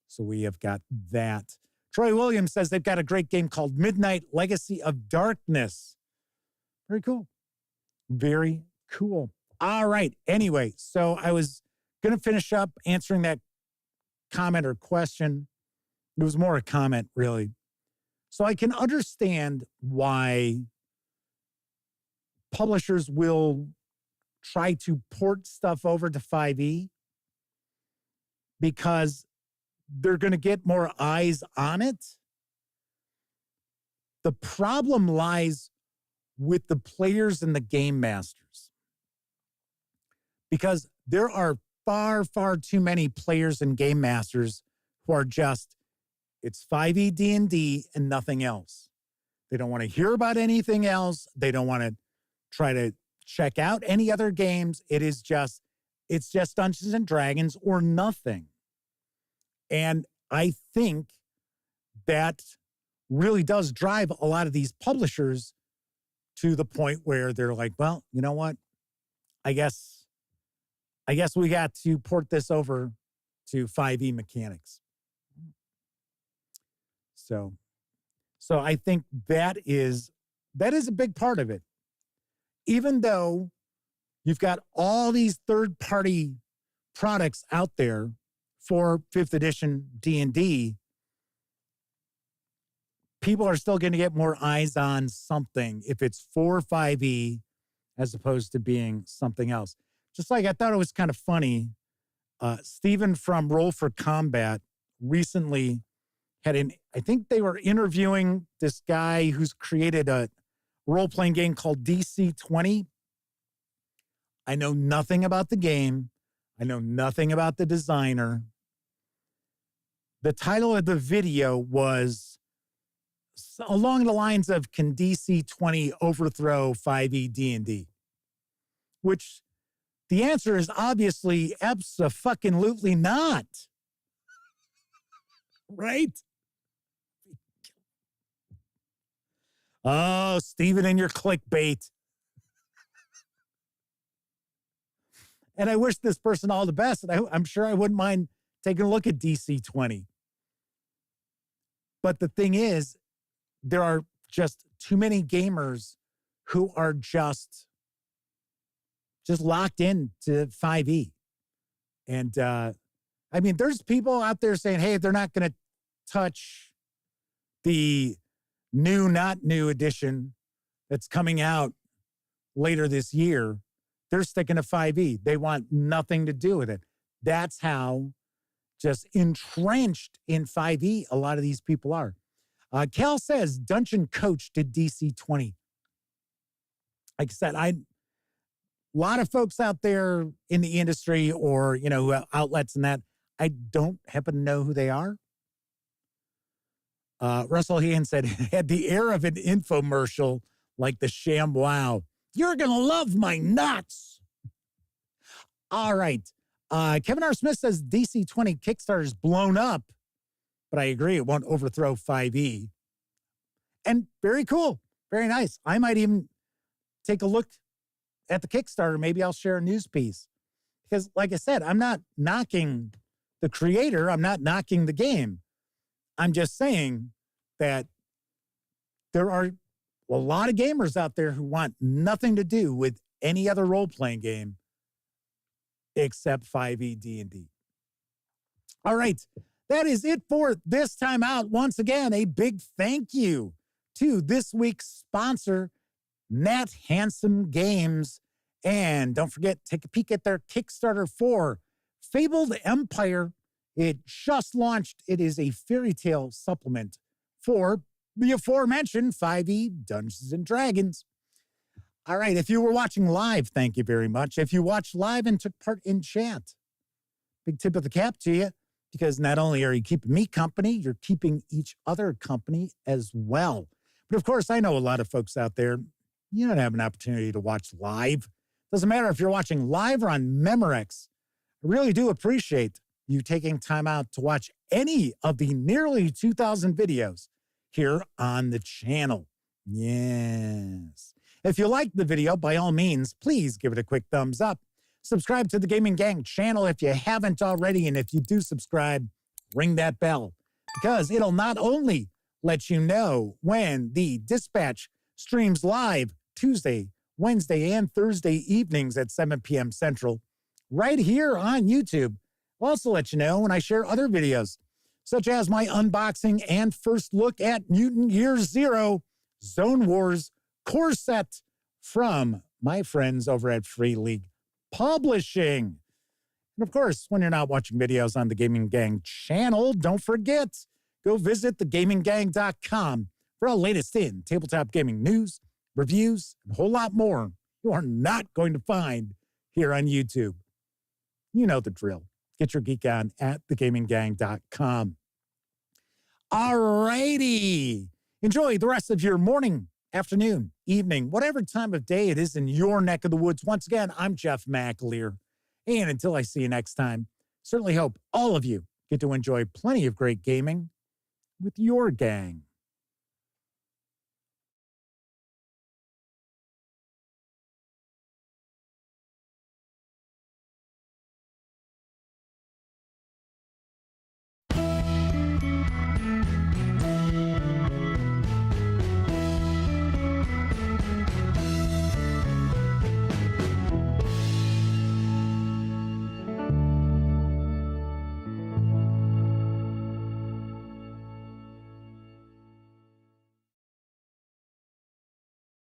So we have got that. Troy Williams says they've got a great game called Midnight Legacy of Darkness. Very cool. Very cool. All right. Anyway, so I was going to finish up answering that comment or question. It was more a comment, really. So I can understand why publishers will try to port stuff over to 5e because they're going to get more eyes on it. The problem lies with the players and the game masters, because there are far, far too many players and game masters who are just, it's 5e D&D and nothing else. They don't want to hear about anything else. They don't want to try to check out any other games. It's just Dungeons and Dragons or nothing. And I think that really does drive a lot of these publishers to the point where they're like, well, you know what? I guess we got to port this over to 5e mechanics. So I think that is a big part of it. Even though you've got all these third-party products out there for 5th edition D&D, people are still going to get more eyes on something if it's for 5e as opposed to being something else. Just like I thought it was kind of funny, Stephen from Roll for Combat recently I think they were interviewing this guy who's created a role-playing game called DC-20. I know nothing about the game. I know nothing about the designer. The title of the video was along the lines of, can DC-20 overthrow 5e D&D? Which the answer is obviously abso-fucking-lutely not. Right? Oh, Steven and your clickbait. And I wish this person all the best. And I'm sure I wouldn't mind taking a look at DC 20. But the thing is, there are just too many gamers who are just locked into 5e. And I mean, there's people out there saying, hey, they're not going to touch the new, not new edition that's coming out later this year. They're sticking to 5e. They want nothing to do with it. That's how just entrenched in 5e a lot of these people are. Cal says Dungeon Coach did DC 20. Like I said, a lot of folks out there in the industry or, outlets and that, I don't happen to know who they are. Russell Hean said, it had the air of an infomercial like the Sham Wow. You're going to love my nuts. All right. Kevin R. Smith says DC 20 Kickstarter is blown up, but I agree it won't overthrow 5e. And very cool. Very nice. I might even take a look at the Kickstarter. Maybe I'll share a news piece. Because like I said, I'm not knocking the creator. I'm not knocking the game. I'm just saying that there are a lot of gamers out there who want nothing to do with any other role-playing game except 5e D&D. All right. That is it for this time out. Once again, a big thank you to this week's sponsor, Nat Handsome Games. And don't forget, take a peek at their Kickstarter for Fabled Empire. It just launched. It is a fairy tale supplement for the aforementioned 5e Dungeons & Dragons. All right, if you were watching live, thank you very much. If you watched live and took part in chat, big tip of the cap to you, because not only are you keeping me company, you're keeping each other company as well. But of course, I know a lot of folks out there, you don't have an opportunity to watch live. Doesn't matter if you're watching live or on Memorex. I really do appreciate you taking time out to watch any of the nearly 2,000 videos here on the channel. Yes. If you liked the video, by all means, please give it a quick thumbs up. Subscribe to the Gaming Gang channel if you haven't already. And if you do subscribe, ring that bell, because it'll not only let you know when the Dispatch streams live Tuesday, Wednesday, and Thursday evenings at 7 p.m. Central, right here on YouTube. I'll also let you know when I share other videos, such as my unboxing and first look at Mutant Year Zero Zone Wars core set from my friends over at Free League Publishing. And of course, when you're not watching videos on the Gaming Gang channel, don't forget, go visit thegaminggang.com for all latest in tabletop gaming news, reviews, and a whole lot more you are not going to find here on YouTube. You know the drill. Get your geek on at thegaminggang.com. All righty. Enjoy the rest of your morning, afternoon, evening, whatever time of day it is in your neck of the woods. Once again, I'm Jeff McAleer. And until I see you next time, certainly hope all of you get to enjoy plenty of great gaming with your gang.